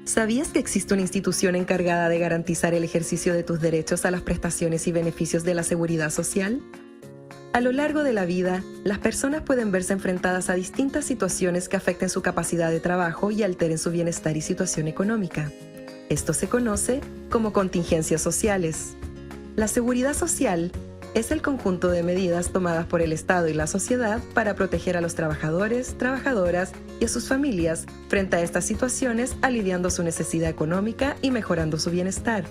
¿Sabías que existe una institución encargada de garantizar el ejercicio de tus derechos a las prestaciones y beneficios de la seguridad social? A lo largo de la vida, las personas pueden verse enfrentadas a distintas situaciones que afecten su capacidad de trabajo y alteren su bienestar y situación económica. Esto se conoce como contingencias sociales. La seguridad social es el conjunto de medidas tomadas por el Estado y la sociedad para proteger a los trabajadores, trabajadoras y a sus familias frente a estas situaciones, aliviando su necesidad económica y mejorando su bienestar.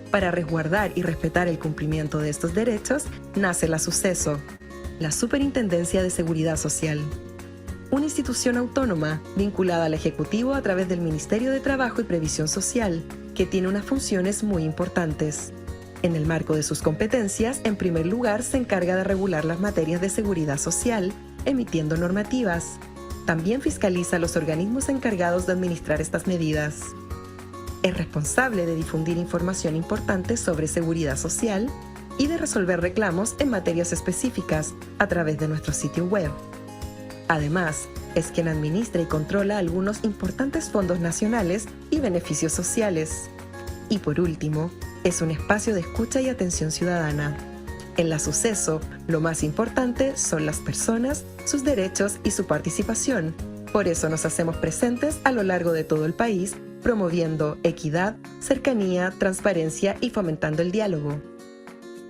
Para resguardar y respetar el cumplimiento de estos derechos, nace la SUCESO, la Superintendencia de Seguridad Social, una institución autónoma vinculada al Ejecutivo a través del Ministerio de Trabajo y Previsión Social, que tiene unas funciones muy importantes. En el marco de sus competencias, en primer lugar, se encarga de regular las materias de seguridad social, emitiendo normativas. También fiscaliza a los organismos encargados de administrar estas medidas. Es responsable de difundir información importante sobre seguridad social y de resolver reclamos en materias específicas a través de nuestro sitio web. Además, es quien administra y controla algunos importantes fondos nacionales y beneficios sociales. Y por último, es un espacio de escucha y atención ciudadana. En la SUCESO, lo más importante son las personas, sus derechos y su participación. Por eso nos hacemos presentes a lo largo de todo el país, promoviendo equidad, cercanía, transparencia y fomentando el diálogo.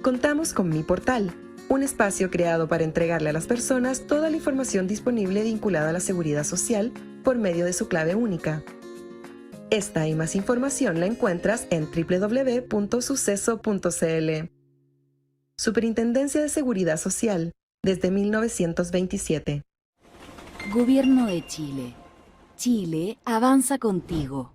Contamos con Mi Portal, un espacio creado para entregarle a las personas toda la información disponible vinculada a la seguridad social por medio de su clave única. Esta y más información la encuentras en www.suceso.cl. Superintendencia de Seguridad Social, desde 1927. Gobierno de Chile. Chile avanza contigo.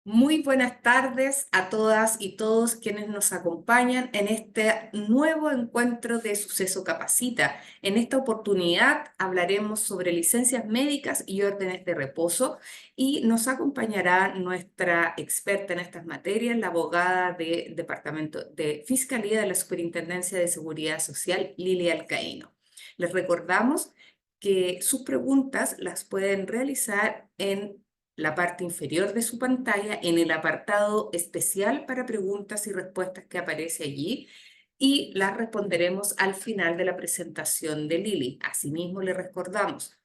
Muy buenas tardes a todas y todos quienes nos acompañan en este nuevo encuentro de Suceso Capacita. En esta oportunidad hablaremos sobre licencias médicas y órdenes de reposo y nos acompañará nuestra experta en estas materias, la abogada del Departamento de Fiscalía de la Superintendencia de Seguridad Social, Lilia Alcaíno. Les recordamos que sus preguntas las pueden realizar en la parte inferior de su pantalla en el apartado especial para preguntas y respuestas que aparece allí y las responderemos al final de la presentación de Lili. Asimismo, le recordamos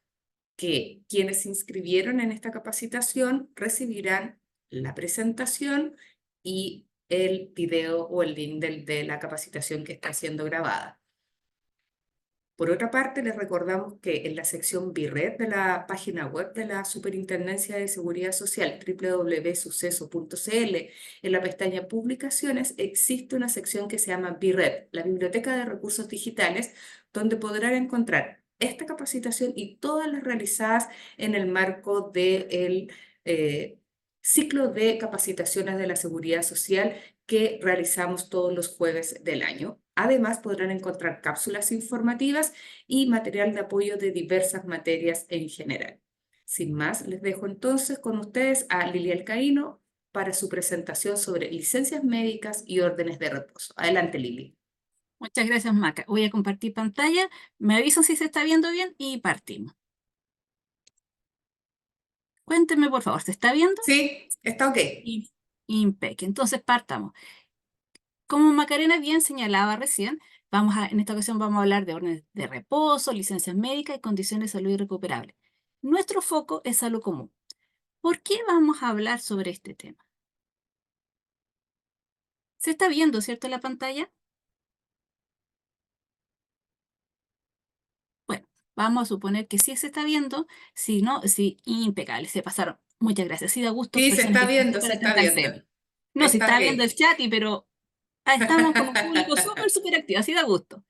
que quienes se inscribieron en esta capacitación recibirán la presentación y el video o el link de la capacitación que está siendo grabada. Por otra parte, les recordamos que en la sección BIRED de la página web de la Superintendencia de Seguridad Social, www.suceso.cl, en la pestaña Publicaciones, existe una sección que se llama BIRED, la Biblioteca de Recursos Digitales, donde podrán encontrar esta capacitación y todas las realizadas en el marco del ciclo de capacitaciones de la seguridad social que realizamos todos los jueves del año. Además, podrán encontrar cápsulas informativas y material de apoyo de diversas materias en general. Sin más, les dejo entonces con ustedes a Lilia Alcaíno para su presentación sobre licencias médicas y órdenes de reposo. Adelante, Lili. Muchas gracias, Maca. Voy a compartir pantalla. Me avisan si se está viendo bien y partimos. Cuéntenme, por favor, ¿se está viendo? Sí, está ok. Impec. Entonces, partamos. Como Macarena bien señalaba recién, en esta ocasión vamos a hablar de órdenes de reposo, licencias médicas y condiciones de salud irrecuperables. Nuestro foco es salud común. ¿Por qué vamos a hablar sobre este tema? ¿Se está viendo, cierto, en la pantalla? Bueno, vamos a suponer que sí se está viendo, si no, sí, impecable, se pasaron. Muchas gracias. Sí, da gusto Sí, se personas está que viendo, se participan está en tanta viendo. serie. No, si Está está viendo ok. el chat, pero estamos con un público súper activo, así da gusto.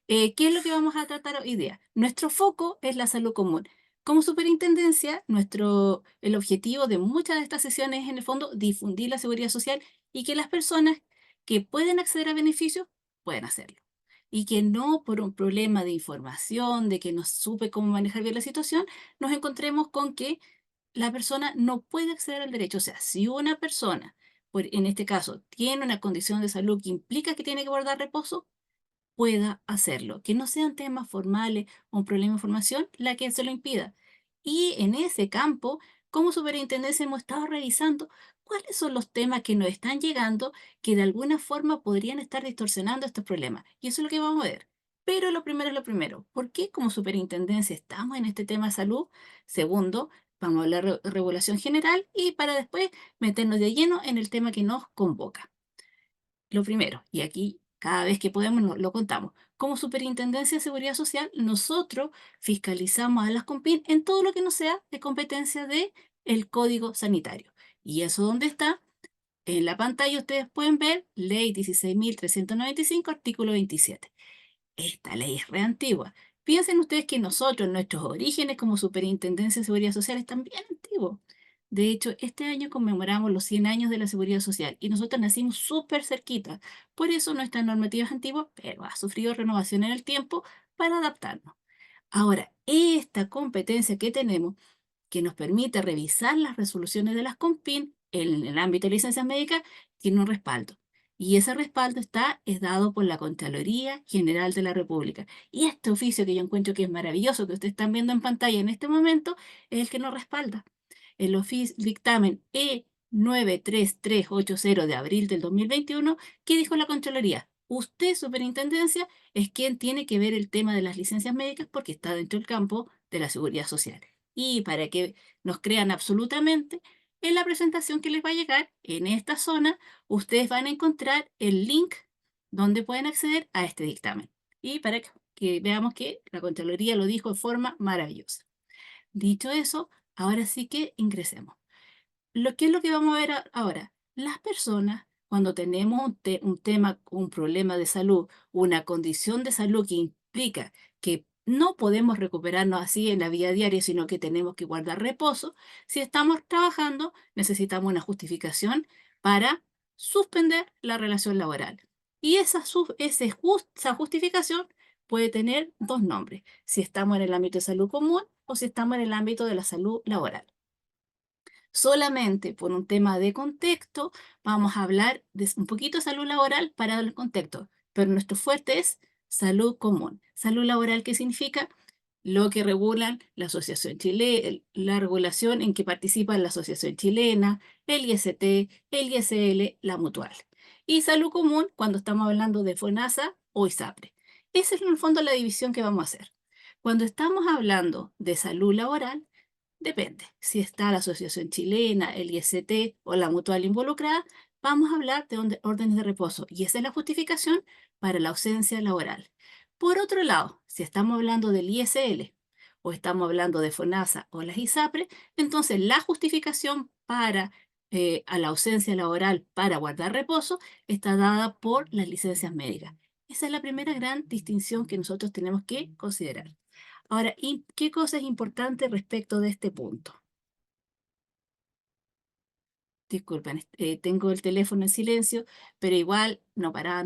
¿Qué es lo que vamos a tratar hoy día? Nuestro foco es la salud común. Como superintendencia, el objetivo de muchas de estas sesiones es, en el fondo, difundir la seguridad social y que las personas que pueden acceder a beneficios puedan hacerlo. Y que no por un problema de información, de que no supe cómo manejar bien la situación, nos encontremos con que la persona no puede acceder al derecho. O sea, si una persona, en este caso, tiene una condición de salud que implica que tiene que guardar reposo, pueda hacerlo, que no sean temas formales o un problema de información la que se lo impida. Y en ese campo, como superintendencia hemos estado revisando cuáles son los temas que nos están llegando que de alguna forma podrían estar distorsionando estos problemas. Y eso es lo que vamos a ver. Pero lo primero es lo primero. ¿Por qué como superintendencia estamos en este tema de salud? Segundo, vamos a hablar de regulación general y para después meternos de lleno en el tema que nos convoca. Lo primero, y aquí cada vez que podemos lo contamos, como Superintendencia de Seguridad Social, nosotros fiscalizamos a las COMPIN en todo lo que no sea de competencia de el Código Sanitario. ¿Y eso dónde está? En la pantalla ustedes pueden ver Ley 16.395, artículo 27. Esta ley es re antigua. Piensen ustedes que nosotros, nuestros orígenes como Superintendencia de Seguridad Social están bien antiguos. De hecho, este año conmemoramos los 100 años de la Seguridad Social y nosotros nacimos súper cerquita. Por eso nuestra normativa es antigua, pero ha sufrido renovación en el tiempo para adaptarnos. Ahora, esta competencia que tenemos que nos permite revisar las resoluciones de las COMPIN en el ámbito de licencias médicas, tiene un respaldo. Y ese respaldo es dado por la Contraloría General de la República. Y este oficio que yo encuentro que es maravilloso, que ustedes están viendo en pantalla en este momento, es el que nos respalda. El dictamen E93380 de abril del 2021, ¿qué dijo la Contraloría? Usted, superintendencia, es quien tiene que ver el tema de las licencias médicas porque está dentro del campo de la seguridad social. Y para que nos crean absolutamente, en la presentación que les va a llegar, en esta zona, ustedes van a encontrar el link donde pueden acceder a este dictamen. Y para que veamos que la Contraloría lo dijo de forma maravillosa. Dicho eso, ahora sí que ingresemos. ¿Qué es lo que vamos a ver ahora? Las personas, cuando tenemos un tema, un problema de salud, una condición de salud que implica que no podemos recuperarnos así en la vida diaria, sino que tenemos que guardar reposo, si estamos trabajando, necesitamos una justificación para suspender la relación laboral. Y esa justificación puede tener dos nombres, si estamos en el ámbito de salud común o si estamos en el ámbito de la salud laboral. Solamente por un tema de contexto, vamos a hablar de un poquito de salud laboral para dar el contexto, pero nuestro fuerte es salud común. Salud laboral, ¿qué significa? Lo que regulan la Asociación Chilena, la regulación en que participa la Asociación Chilena, el IST, el ISL, la Mutual. Y salud común cuando estamos hablando de FONASA o ISAPRE. Esa es en el fondo la división que vamos a hacer. Cuando estamos hablando de salud laboral, depende. Si está la Asociación Chilena, el IST o la Mutual involucrada, vamos a hablar de órdenes de reposo y esa es la justificación para la ausencia laboral. Por otro lado, si estamos hablando del ISL o estamos hablando de FONASA o las ISAPRE, entonces la justificación a la ausencia laboral para guardar reposo está dada por las licencias médicas. Esa es la primera gran distinción que nosotros tenemos que considerar. Ahora, ¿qué cosa es importante respecto de este punto? Disculpen, tengo el teléfono en silencio, pero igual no paraba,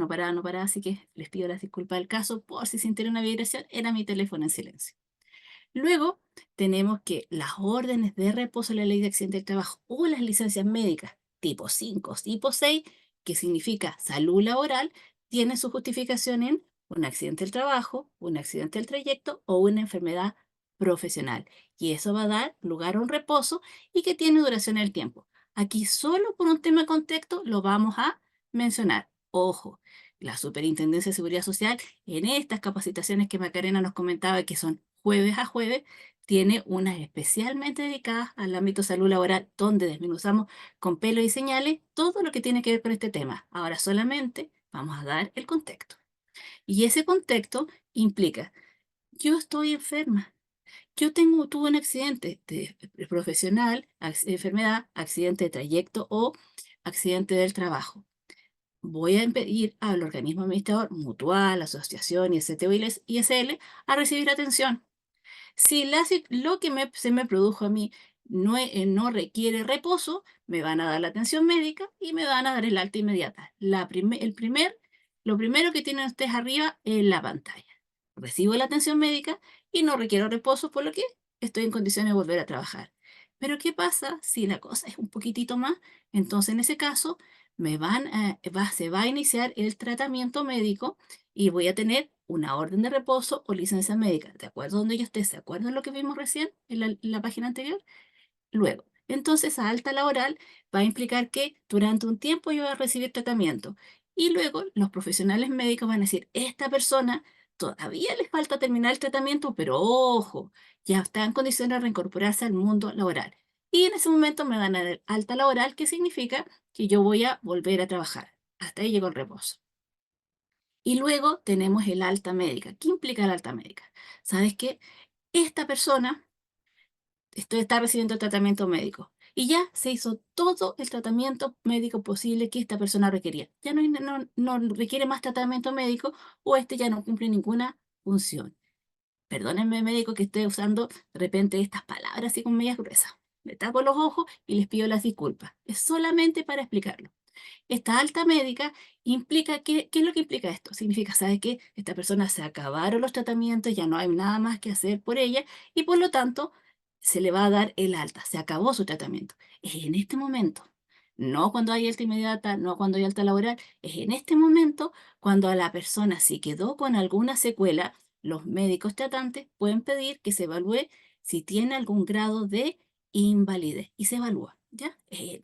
así que les pido las disculpas del caso por si sintieron una vibración, era mi teléfono en silencio. Luego tenemos que las órdenes de reposo de la ley de accidente del trabajo o las licencias médicas tipo 5, tipo 6, que significa salud laboral, tienen su justificación en un accidente del trabajo, un accidente del trayecto o una enfermedad profesional. Y eso va a dar lugar a un reposo y que tiene duración en el tiempo. Aquí solo por un tema de contexto lo vamos a mencionar. Ojo, la Superintendencia de Seguridad Social en estas capacitaciones que Macarena nos comentaba que son jueves a jueves, tiene unas especialmente dedicadas al ámbito de salud laboral, donde desmenuzamos con pelos y señales todo lo que tiene que ver con este tema. Ahora solamente vamos a dar el contexto. Y ese contexto implica, yo estoy enferma, tuve un accidente profesional, enfermedad, accidente de trayecto o accidente del trabajo. Voy a pedir al organismo administrador, mutual, asociación, IST o ISL, a recibir atención. Si lo que se me produjo a mí no requiere reposo, me van a dar la atención médica y me van a dar el alta inmediata. Lo primero que tienen ustedes arriba es la pantalla. Recibo la atención médica y no requiero reposo, por lo que estoy en condiciones de volver a trabajar. Pero ¿qué pasa si la cosa es un poquitito más? Entonces, en ese caso, se va a iniciar el tratamiento médico y voy a tener una orden de reposo o licencia médica, de acuerdo a donde yo esté, ¿se acuerdan lo que vimos recién en la página anterior? Luego, entonces, a alta laboral va a implicar que durante un tiempo yo voy a recibir tratamiento y luego los profesionales médicos van a decir, esta persona todavía le falta terminar el tratamiento, pero ojo, ya está en condiciones de reincorporarse al mundo laboral. Y en ese momento me van a dar alta laboral, que significa que yo voy a volver a trabajar. Hasta ahí llegó el reposo. Y luego tenemos el alta médica. ¿Qué implica el alta médica? ¿Sabes qué? Esta persona está recibiendo tratamiento médico y ya se hizo todo el tratamiento médico posible que esta persona requería. Ya no requiere más tratamiento médico o este ya no cumple ninguna función. Perdónenme, médico, que esté usando de repente estas palabras así con medias gruesas. Me tapo los ojos y les pido las disculpas. Es solamente para explicarlo. Esta alta médica implica, ¿qué es lo que implica esto? Significa, ¿sabes qué? Esta persona se acabaron los tratamientos, ya no hay nada más que hacer por ella y por lo tanto se le va a dar el alta, se acabó su tratamiento. Es en este momento, no cuando hay alta inmediata, no cuando hay alta laboral, es en este momento cuando a la persona si quedó con alguna secuela, los médicos tratantes pueden pedir que se evalúe si tiene algún grado de invalidez y se evalúa, ¿ya?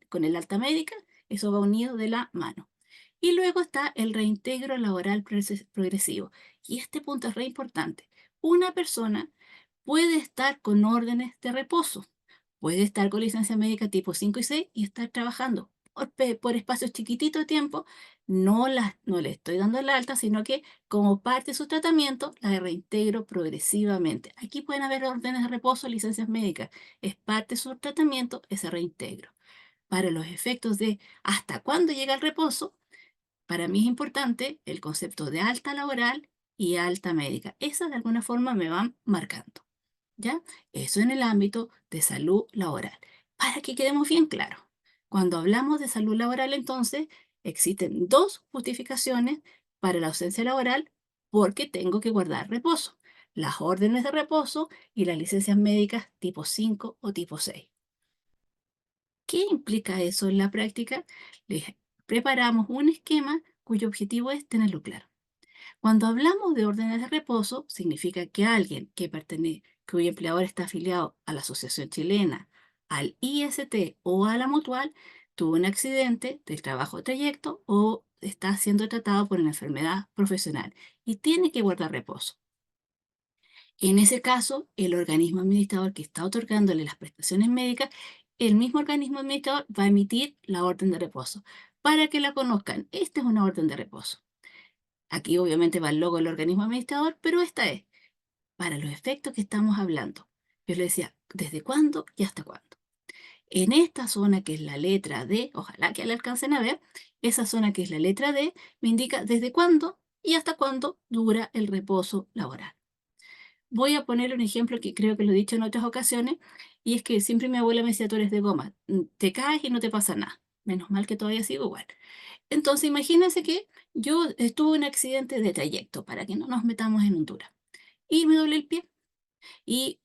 Con el alta médica eso va unido de la mano. Y luego está el reintegro laboral progresivo. Y este punto es re importante. Una persona puede estar con órdenes de reposo, puede estar con licencia médica tipo 5 y 6 y estar trabajando por espacios chiquititos de tiempo. No le estoy dando el alta, sino que como parte de su tratamiento la reintegro progresivamente. Aquí pueden haber órdenes de reposo, licencias médicas. Es parte de su tratamiento ese reintegro. Para los efectos de hasta cuándo llega el reposo, para mí es importante el concepto de alta laboral y alta médica. Esas de alguna forma me van marcando, ¿ya? Eso en el ámbito de salud laboral. Para que quedemos bien claros, cuando hablamos de salud laboral, entonces, existen dos justificaciones para la ausencia laboral porque tengo que guardar reposo. Las órdenes de reposo y las licencias médicas tipo 5 o tipo 6. ¿Qué implica eso en la práctica? Les preparamos un esquema cuyo objetivo es tenerlo claro. Cuando hablamos de órdenes de reposo, significa que alguien cuyo empleador está afiliado a la Asociación Chilena, al IST o a la Mutual, tuvo un accidente del trabajo de trayecto o está siendo tratado por una enfermedad profesional y tiene que guardar reposo. En ese caso, el organismo administrador que está otorgándole las prestaciones médicas, el mismo organismo administrador va a emitir la orden de reposo. Para que la conozcan, esta es una orden de reposo. Aquí obviamente va el logo del organismo administrador, pero esta es para los efectos que estamos hablando. Yo le decía, ¿desde cuándo y hasta cuándo? En esta zona que es la letra D, ojalá que la alcancen a ver, esa zona que es la letra D me indica desde cuándo y hasta cuándo dura el reposo laboral. Voy a poner un ejemplo que creo que lo he dicho en otras ocasiones, y es que siempre mi abuela me decía, tú eres de goma, te caes y no te pasa nada. Menos mal que todavía sigo igual. Entonces, imagínense que yo estuve en un accidente de trayecto, para que no nos metamos en Honduras, y me doblé el pie. Y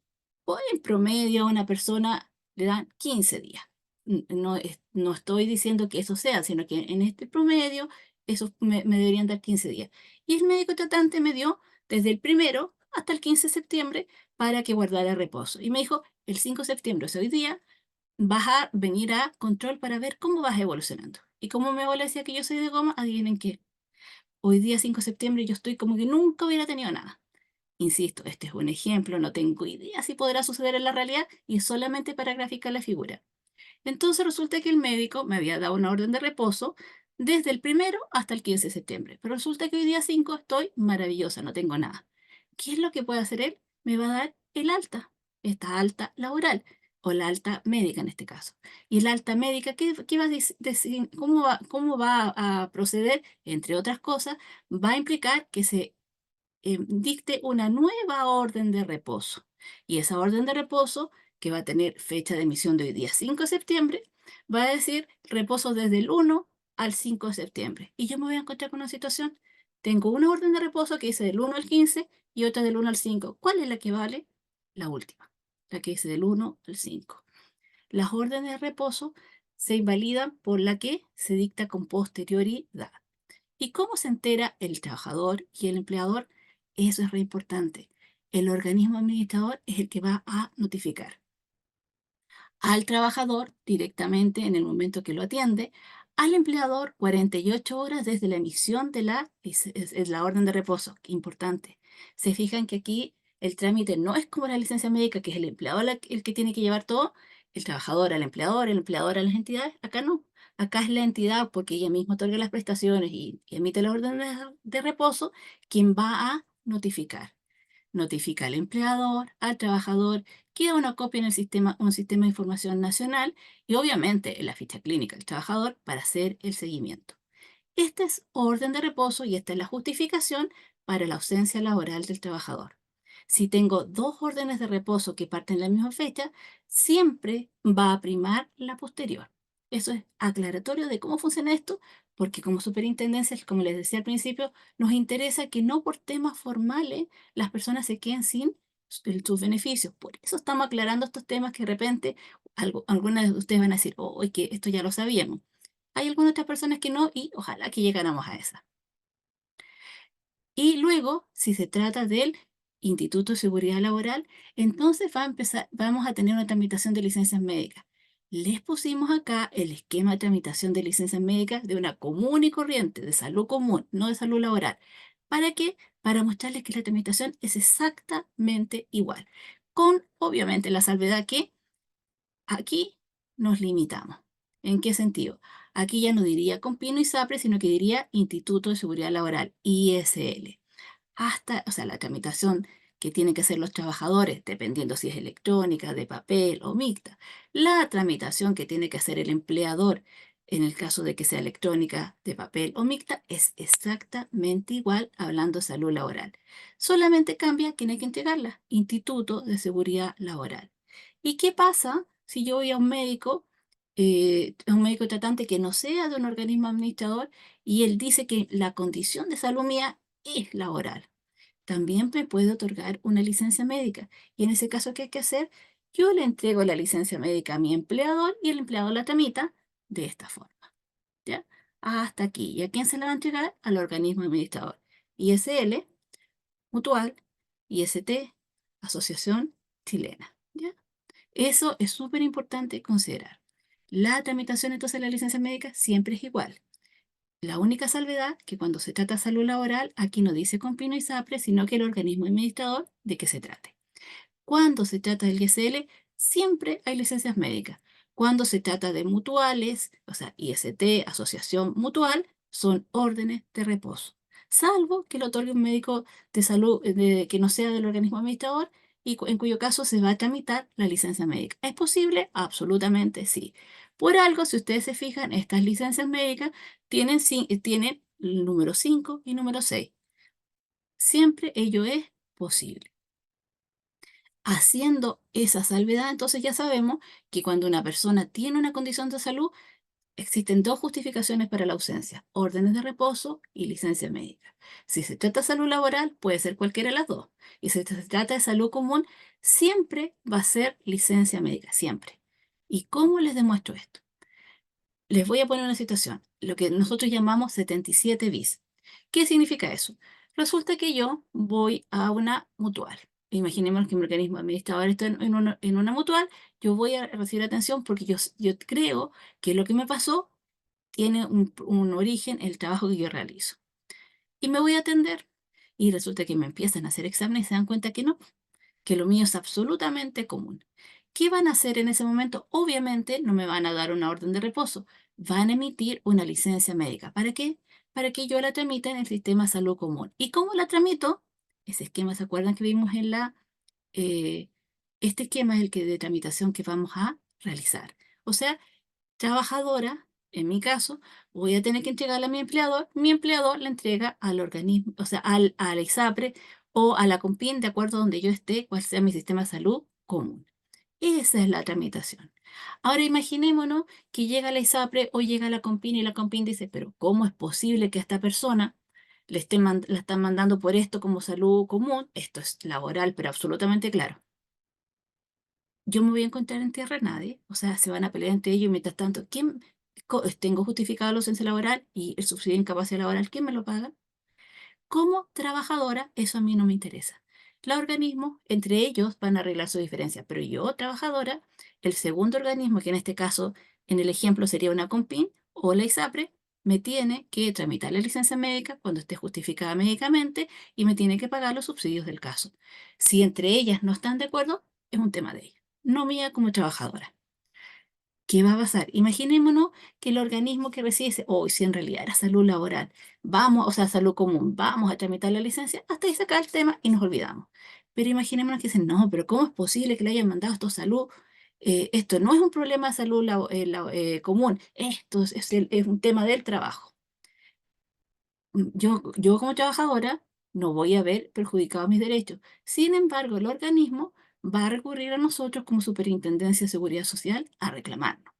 hoy en promedio a una persona le dan 15 días. No estoy diciendo que eso sea, sino que en este promedio eso me deberían dar 15 días. Y el médico tratante me dio desde el 1 hasta el 15 de septiembre para que guardara reposo. Y me dijo, el 5 de septiembre, o sea, hoy día, vas a venir a control para ver cómo vas evolucionando. Y como mi abuela decía que yo soy de goma, adivinen qué. Hoy día, 5 de septiembre, yo estoy como que nunca hubiera tenido nada. Insisto, este es un ejemplo, no tengo idea si podrá suceder en la realidad y es solamente para graficar la figura. Entonces resulta que el médico me había dado una orden de reposo desde el 1 hasta el 15 de septiembre, pero resulta que hoy día 5 estoy maravillosa, no tengo nada. ¿Qué es lo que puede hacer él? Me va a dar el alta, esta alta laboral o la alta médica en este caso. Y la alta médica, ¿qué va a decir? ¿Cómo va a proceder? Entre otras cosas, va a implicar que se dicte una nueva orden de reposo. Y esa orden de reposo, que va a tener fecha de emisión de hoy día 5 de septiembre, va a decir reposo desde el 1 al 5 de septiembre. Y yo me voy a encontrar con una situación. Tengo una orden de reposo que dice del 1 al 15 y otra del 1 al 5. ¿Cuál es la que vale? La última, la que dice del 1 al 5. Las órdenes de reposo se invalidan por la que se dicta con posterioridad. ¿Y cómo se entera el trabajador y el empleador? Eso es re importante. El organismo administrador es el que va a notificar al trabajador directamente en el momento que lo atiende, al empleador 48 horas desde la emisión de la orden de reposo. Qué importante. Se fijan que aquí el trámite no es como la licencia médica, que es el empleador el que tiene que llevar todo, el trabajador al empleador, el empleador a las entidades. Acá no. Acá es la entidad, porque ella misma otorga las prestaciones y emite la orden de reposo, quien va a notificar. Notifica al empleador, al trabajador, queda una copia en el sistema, un sistema de información nacional y obviamente en la ficha clínica del trabajador para hacer el seguimiento. Esta es orden de reposo y esta es la justificación para la ausencia laboral del trabajador. Si tengo dos órdenes de reposo que parten la misma fecha, siempre va a primar la posterior. Eso es aclaratorio de cómo funciona esto, porque como superintendencia, como les decía al principio, nos interesa que no por temas formales las personas se queden sin sus beneficios. Por eso estamos aclarando estos temas que de repente algunas de ustedes van a decir, oh, que esto ya lo sabíamos. Hay algunas otras personas que no y ojalá que llegáramos a esa. Y luego, si se trata del Instituto de Seguridad Laboral, entonces vamos a tener una tramitación de licencias médicas. Les pusimos acá el esquema de tramitación de licencias médicas de una común y corriente, de salud común, no de salud laboral. ¿Para qué? Para mostrarles que la tramitación es exactamente igual, con obviamente la salvedad que aquí nos limitamos. ¿En qué sentido? Aquí ya no diría Compino y SAPRE, sino que diría Instituto de Seguridad Laboral, ISL. O sea, la tramitación que tienen que hacer los trabajadores, dependiendo si es electrónica, de papel o mixta. La tramitación que tiene que hacer el empleador, en el caso de que sea electrónica, de papel o mixta, es exactamente igual hablando de salud laboral. Solamente cambia quién hay que entregarla, Instituto de Seguridad Laboral. ¿Y qué pasa si yo voy a un médico tratante que no sea de un organismo administrador y él dice que la condición de salud mía es laboral? También me puede otorgar una licencia médica. Y en ese caso, ¿qué hay que hacer? Yo le entrego la licencia médica a mi empleador y el empleador la tramita de esta forma. ¿Ya? Hasta aquí. ¿Y a quién se la va a entregar? Al organismo administrador. ISL, Mutual, IST, Asociación Chilena. ¿Ya? Eso es súper importante considerar. La tramitación entonces de la licencia médica siempre es igual. La única salvedad que cuando se trata de salud laboral, aquí no dice Compino y SAPRE, sino que el organismo administrador de qué se trate. Cuando se trata del ISL, siempre hay licencias médicas. Cuando se trata de mutuales, o sea, IST, asociación mutual, son órdenes de reposo. Salvo que lo otorgue un médico de salud que no sea del organismo administrador y en cuyo caso se va a tramitar la licencia médica. ¿Es posible? Absolutamente sí. Por algo, si ustedes se fijan, estas licencias médicas tienen el número 5 y número 6. Siempre ello es posible. Haciendo esa salvedad, entonces ya sabemos que cuando una persona tiene una condición de salud, existen dos justificaciones para la ausencia: órdenes de reposo y licencia médica. Si se trata de salud laboral, puede ser cualquiera de las dos. Y si se trata de salud común, siempre va a ser licencia médica, siempre. ¿Y cómo les demuestro esto? Les voy a poner una situación, lo que nosotros llamamos 77 bis. ¿Qué significa eso? Resulta que yo voy a una mutual. Imaginemos que mi organismo administrador está en una mutual, yo voy a recibir atención porque yo creo que lo que me pasó tiene un origen en el trabajo que yo realizo. Y me voy a atender. Y resulta que me empiezan a hacer exámenes y se dan cuenta que no, que lo mío es absolutamente común. ¿Qué van a hacer en ese momento? Obviamente no me van a dar una orden de reposo, van a emitir una licencia médica. ¿Para qué? Para que yo la tramite en el sistema de salud común. ¿Y cómo la tramito? Ese esquema, ¿se acuerdan que vimos en eh, este esquema es el que de tramitación que vamos a realizar? O sea, trabajadora, en mi caso, voy a tener que entregarle a mi empleador la entrega al organismo, o sea, al ISAPRE o a la COMPIN, de acuerdo a donde yo esté, cuál sea mi sistema de salud común. Esa es la tramitación. Ahora imaginémonos que llega la ISAPRE o llega la COMPIN y la COMPIN dice, pero ¿cómo es posible que a esta persona la están mandando por esto como salud común? Esto es laboral, pero absolutamente claro. Yo me voy a encontrar en tierra de nadie, o sea, se van a pelear entre ellos y mientras tanto, tengo justificada la ausencia laboral y el subsidio de incapacidad laboral, ¿quién me lo paga? Como trabajadora, eso a mí no me interesa. Los organismos, entre ellos, van a arreglar su diferencia, pero yo, trabajadora, el segundo organismo, que en este caso, en el ejemplo sería una COMPIN o la ISAPRE, me tiene que tramitar la licencia médica cuando esté justificada médicamente y me tiene que pagar los subsidios del caso. Si entre ellas no están de acuerdo, es un tema de ellas, no mía como trabajadora. ¿Qué va a pasar? Imaginémonos que el organismo que recibe dice, oh, si en realidad era salud laboral, vamos, o sea, salud común, vamos a tramitar la licencia, hasta ahí se acaba el tema y nos olvidamos. Pero imaginémonos que dicen, no, pero ¿cómo es posible que le hayan mandado esto a salud? Esto no es un problema de salud común, esto es un tema del trabajo. Yo como trabajadora no voy a ver perjudicados mis derechos. Sin embargo, el organismo va a recurrir a nosotros como Superintendencia de Seguridad Social a reclamarnos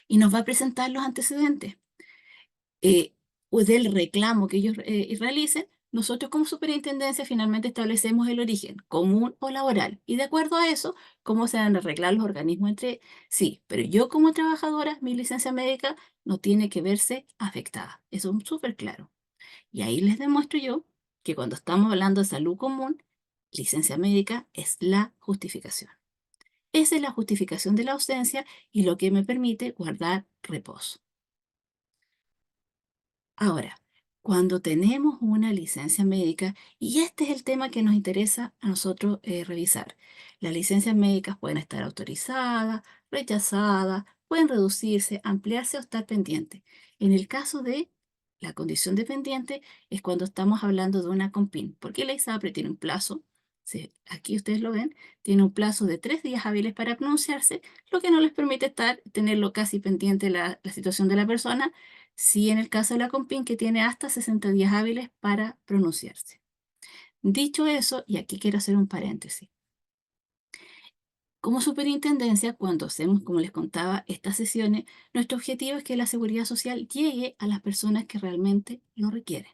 y nos va a presentar los antecedentes o del reclamo que ellos realicen. Nosotros como superintendencia finalmente establecemos el origen común o laboral y de acuerdo a eso, cómo se van a arreglar los organismos entre sí. Pero yo como trabajadora, mi licencia médica no tiene que verse afectada. Eso es súper claro. Y ahí les demuestro yo que cuando estamos hablando de salud común, licencia médica es la justificación. Esa es la justificación de la ausencia y lo que me permite guardar reposo. Ahora, cuando tenemos una licencia médica, y este es el tema que nos interesa a nosotros revisar, las licencias médicas pueden estar autorizadas, rechazadas, pueden reducirse, ampliarse o estar pendientes. En el caso de la condición de pendiente es cuando estamos hablando de una COMPIN, porque la ISAPRE tiene un plazo, aquí ustedes lo ven, tiene un plazo de 3 días hábiles para pronunciarse, lo que no les permite tenerlo casi pendiente la situación de la persona. Sí, en el caso de la COMPIN, que tiene hasta 60 días hábiles para pronunciarse. Dicho eso, y aquí quiero hacer un paréntesis. Como superintendencia, cuando hacemos, como les contaba, estas sesiones, nuestro objetivo es que la seguridad social llegue a las personas que realmente lo requieren.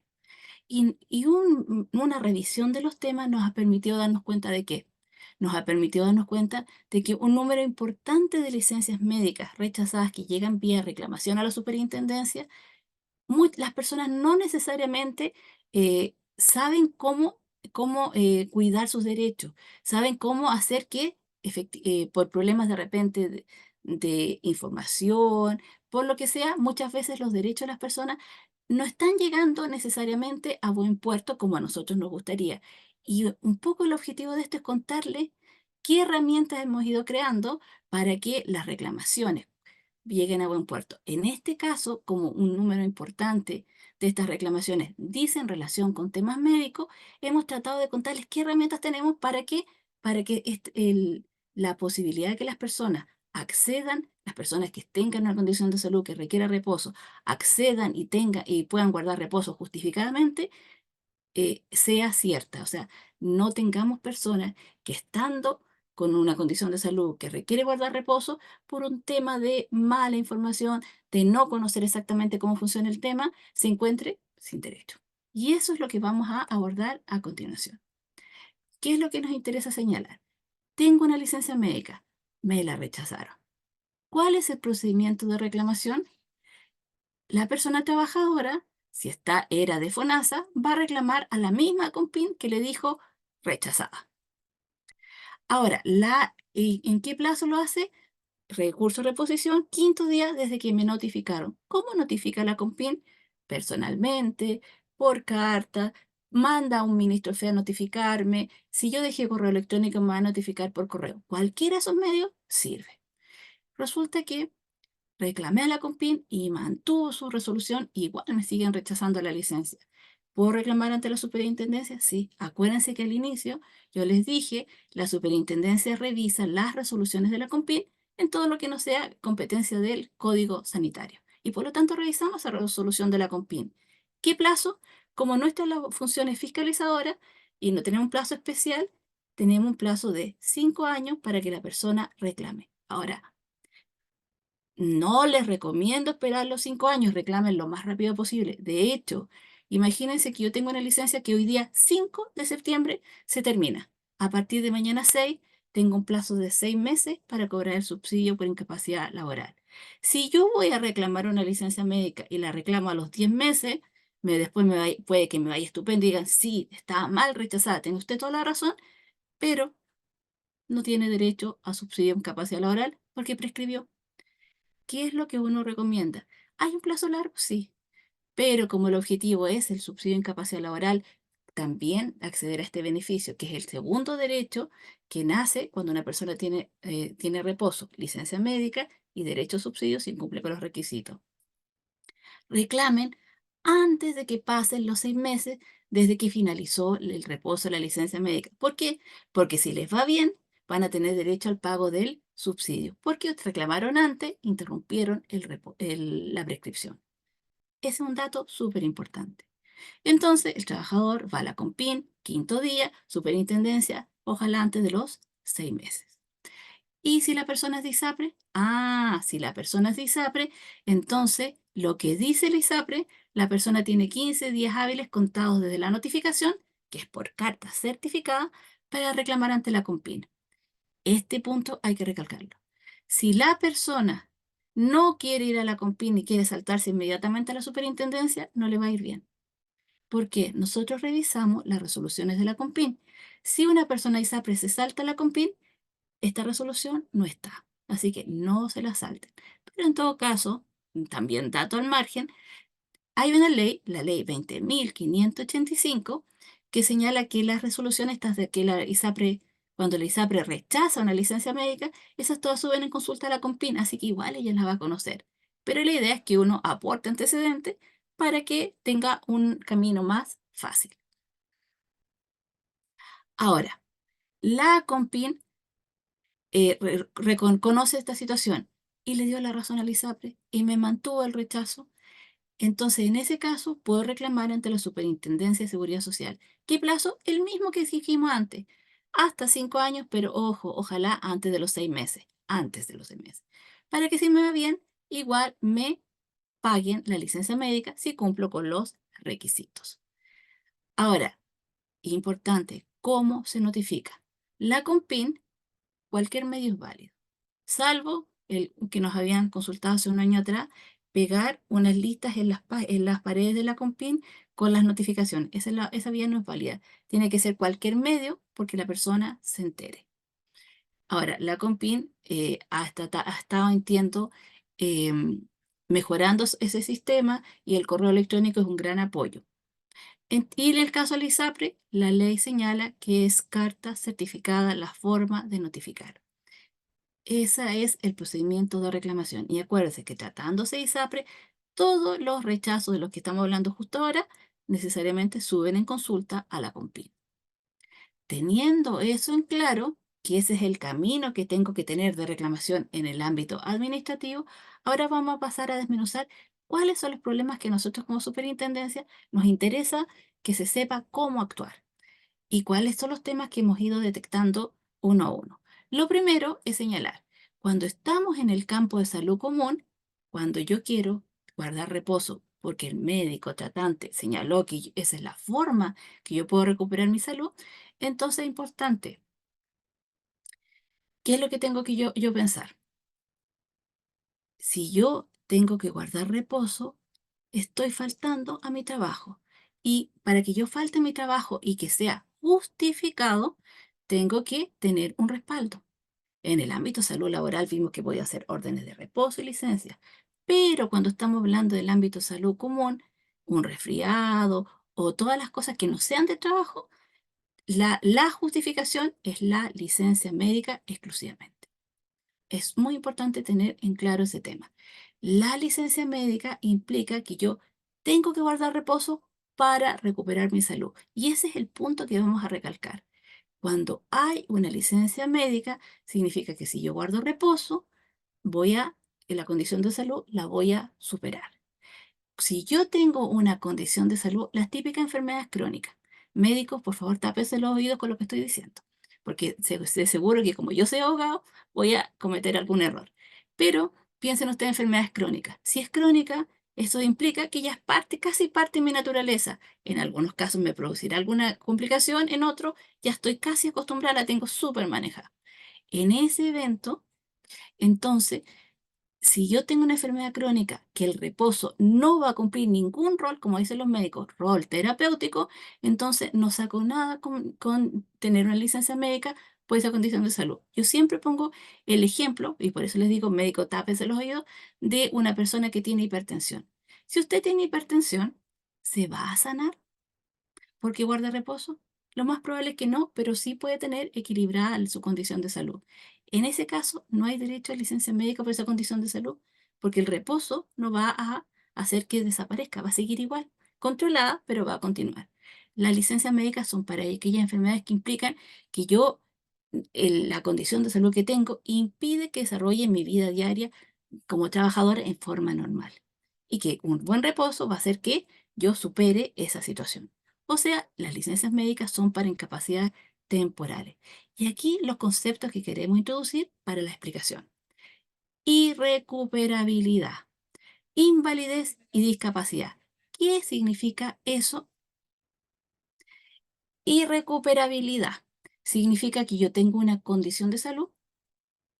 Una revisión de los temas nos ha permitido darnos cuenta de qué. Nos ha permitido darnos cuenta de que un número importante de licencias médicas rechazadas que llegan vía reclamación a la superintendencia, las personas no necesariamente saben cómo cuidar sus derechos, saben cómo hacer que, por problemas de repente de información, por lo que sea, muchas veces los derechos de las personas no están llegando necesariamente a buen puerto como a nosotros nos gustaría. Y un poco el objetivo de esto es contarles qué herramientas hemos ido creando para que las reclamaciones lleguen a buen puerto. En este caso, como un número importante de estas reclamaciones dicen relación con temas médicos, hemos tratado de contarles qué herramientas tenemos para que la posibilidad de que las personas accedan, las personas que tengan una condición de salud que requiera reposo, accedan y puedan guardar reposo justificadamente, sea cierta. O sea, no tengamos personas que estando con una condición de salud que requiere guardar reposo por un tema de mala información, de no conocer exactamente cómo funciona el tema, se encuentre sin derecho. Y eso es lo que vamos a abordar a continuación. ¿Qué es lo que nos interesa señalar? Tengo una licencia médica, me la rechazaron. ¿Cuál es el procedimiento de reclamación? La persona trabajadora, si era de FONASA, va a reclamar a la misma COMPIN que le dijo rechazada. Ahora, ¿en qué plazo lo hace? Recurso de reposición, 5.º día desde que me notificaron. ¿Cómo notifica la COMPIN? Personalmente, por carta, manda a un ministro FE a notificarme. Si yo dejé correo electrónico, me va a notificar por correo. Cualquiera de esos medios sirve. Resulta que reclamé a la COMPIN y mantuvo su resolución, igual me siguen rechazando la licencia. ¿Puedo reclamar ante la superintendencia? Sí. Acuérdense que al inicio yo les dije, la superintendencia revisa las resoluciones de la COMPIN en todo lo que no sea competencia del Código Sanitario. Y por lo tanto revisamos la resolución de la COMPIN. ¿Qué plazo? Como nuestra función es fiscalizadora y no tenemos un plazo especial, tenemos un plazo de 5 años para que la persona reclame. Ahora, no les recomiendo esperar los 5 años, reclamen lo más rápido posible. De hecho, imagínense que yo tengo una licencia que hoy día 5 de septiembre se termina. A partir de mañana 6 tengo un plazo de 6 meses para cobrar el subsidio por incapacidad laboral. Si yo voy a reclamar una licencia médica y la reclamo a los 10 meses, puede que me vaya estupendo y digan, sí, está mal rechazada, tiene usted toda la razón, pero no tiene derecho a subsidio de incapacidad laboral porque prescribió. ¿Qué es lo que uno recomienda? ¿Hay un plazo largo? Sí, pero como el objetivo es el subsidio de incapacidad laboral, también acceder a este beneficio, que es el segundo derecho que nace cuando una persona tiene reposo, licencia médica y derecho a subsidio si cumple con los requisitos. Reclamen antes de que pasen los 6 meses desde que finalizó el reposo de la licencia médica. ¿Por qué? Porque si les va bien, van a tener derecho al pago del subsidio, porque reclamaron antes, interrumpieron la prescripción. Ese es un dato súper importante. Entonces, el trabajador va a la COMPIN, quinto día, superintendencia, ojalá antes de los 6 meses. ¿Y si la persona es de ISAPRE? Si la persona es de ISAPRE, entonces lo que dice el ISAPRE, la persona tiene 15 días hábiles contados desde la notificación, que es por carta certificada, para reclamar ante la COMPIN. Este punto hay que recalcarlo. Si la persona no quiere ir a la COMPIN y quiere saltarse inmediatamente a la superintendencia, no le va a ir bien. Porque nosotros revisamos las resoluciones de la COMPIN. Si una persona ISAPRE se salta a la COMPIN, esta resolución no está, así que no se la salten. Pero en todo caso, también dato al margen, hay una ley, la ley 20.585, que señala que las resoluciones estas de que la ISAPRE, cuando la ISAPRE rechaza una licencia médica, esas todas suben en consulta a la COMPIN, así que igual ella las va a conocer. Pero la idea es que uno aporte antecedentes para que tenga un camino más fácil. Ahora, la COMPIN reconoce esta situación y le dio la razón al ISAPRE y me mantuvo el rechazo. Entonces, en ese caso, puedo reclamar ante la Superintendencia de Seguridad Social. ¿Qué plazo? El mismo que dijimos antes, hasta 5 años, pero ojo, ojalá antes de los 6 meses, antes de los 6 meses, para que si me va bien, igual me paguen la licencia médica si cumplo con los requisitos. Ahora, importante, ¿cómo se notifica? La COMPIN, cualquier medio es válido, salvo el que nos habían consultado hace un año atrás, pegar unas listas en las paredes de la COMPIN con las notificaciones. Esa vía no es válida. Tiene que ser cualquier medio porque la persona se entere. Ahora, la COMPIN ha estado, entiendo, em, mejorando ese sistema y el correo electrónico es un gran apoyo. Y en el caso del ISAPRE, la ley señala que es carta certificada la forma de notificar. Ese es el procedimiento de reclamación. Y acuérdense que tratándose de ISAPRE, todos los rechazos de los que estamos hablando justo ahora necesariamente suben en consulta a la COMPIN. Teniendo eso en claro, que ese es el camino que tengo que tener de reclamación en el ámbito administrativo, ahora vamos a pasar a desmenuzar cuáles son los problemas que nosotros como superintendencia nos interesa que se sepa cómo actuar y cuáles son los temas que hemos ido detectando uno a uno. Lo primero es señalar, cuando estamos en el campo de salud común, cuando yo quiero guardar reposo porque el médico tratante señaló que esa es la forma que yo puedo recuperar mi salud, entonces es importante. ¿Qué es lo que tengo que yo pensar? Si yo tengo que guardar reposo, estoy faltando a mi trabajo. Y para que yo falte a mi trabajo y que sea justificado, tengo que tener un respaldo. En el ámbito de salud laboral vimos que voy a hacer órdenes de reposo y licencia. Pero cuando estamos hablando del ámbito de salud común, un resfriado o todas las cosas que no sean de trabajo, la justificación es la licencia médica exclusivamente. Es muy importante tener en claro ese tema. La licencia médica implica que yo tengo que guardar reposo para recuperar mi salud. Y ese es el punto que vamos a recalcar. Cuando hay una licencia médica, significa que si yo guardo reposo, la condición de salud la voy a superar. Si yo tengo una condición de salud, las típicas enfermedades crónicas, médicos, por favor, tápense los oídos con lo que estoy diciendo, porque se seguro que como yo soy abogado, voy a cometer algún error. Pero piensen ustedes en enfermedades crónicas. Si es crónica, eso implica que ya es casi parte de mi naturaleza. En algunos casos me producirá alguna complicación, en otros ya estoy casi acostumbrada, la tengo súper manejada. En ese evento, entonces, Si yo tengo una enfermedad crónica que el reposo no va a cumplir ningún rol, como dicen los médicos, rol terapéutico, entonces no saco nada con tener una licencia médica por esa condición de salud. Yo siempre pongo el ejemplo, y por eso les digo, médico, tápese los oídos, de una persona que tiene hipertensión. Si usted tiene hipertensión, ¿se va a sanar porque guarda reposo? Lo más probable es que no, pero sí puede tener equilibrada su condición de salud. En ese caso, no hay derecho a licencia médica por esa condición de salud, porque el reposo no va a hacer que desaparezca, va a seguir igual, controlada, pero va a continuar. Las licencias médicas son para aquellas enfermedades que implican que yo, la condición de salud que tengo, impide que desarrolle mi vida diaria como trabajadora en forma normal. Y que un buen reposo va a hacer que yo supere esa situación. O sea, las licencias médicas son para incapacidades temporales. Y aquí los conceptos que queremos introducir para la explicación. Irrecuperabilidad, invalidez y discapacidad. ¿Qué significa eso? Irrecuperabilidad significa que yo tengo una condición de salud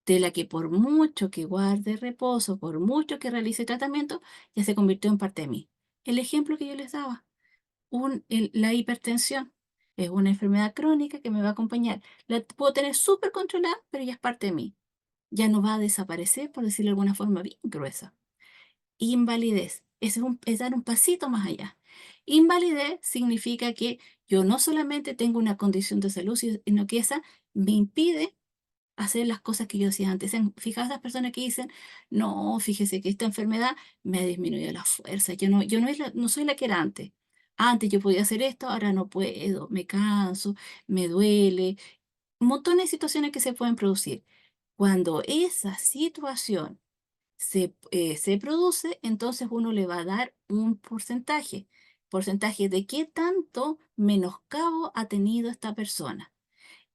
de la que por mucho que guarde reposo, por mucho que realice tratamiento, ya se convirtió en parte de mí. El ejemplo que yo les daba, la hipertensión es una enfermedad crónica que me va a acompañar. La puedo tener súper controlada, pero ya es parte de mí. Ya no va a desaparecer, por decirlo de alguna forma bien gruesa. Invalidez es dar un pasito más allá. Invalidez significa que yo no solamente tengo una condición de salud, sino que esa me impide hacer las cosas que yo hacía antes. Fijaos las personas que dicen, no, fíjese que esta enfermedad me ha disminuido la fuerza, no soy la que era antes. Antes yo podía hacer esto, ahora no puedo, me canso, me duele, montones de situaciones que se pueden producir. Cuando esa situación se produce, entonces uno le va a dar un porcentaje de qué tanto menoscabo ha tenido esta persona.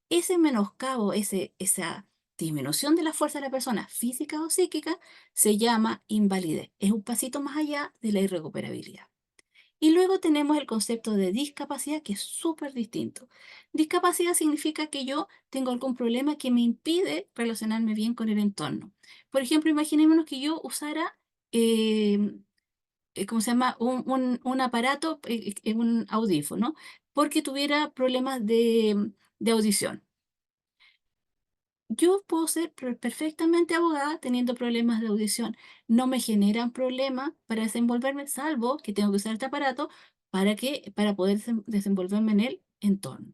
Ese menoscabo, esa disminución de la fuerza de la persona, física o psíquica, se llama invalidez. Es un pasito más allá de la irrecuperabilidad. Y luego tenemos el concepto de discapacidad, que es súper distinto. Discapacidad significa que yo tengo algún problema que me impide relacionarme bien con el entorno. Por ejemplo, imaginémonos que yo usara, ¿cómo se llama? Un aparato, un audífono, porque tuviera problemas de audición. Yo puedo ser perfectamente abogada teniendo problemas de audición. No me generan problema para desenvolverme, salvo que tengo que usar este aparato para poder desenvolverme en el entorno.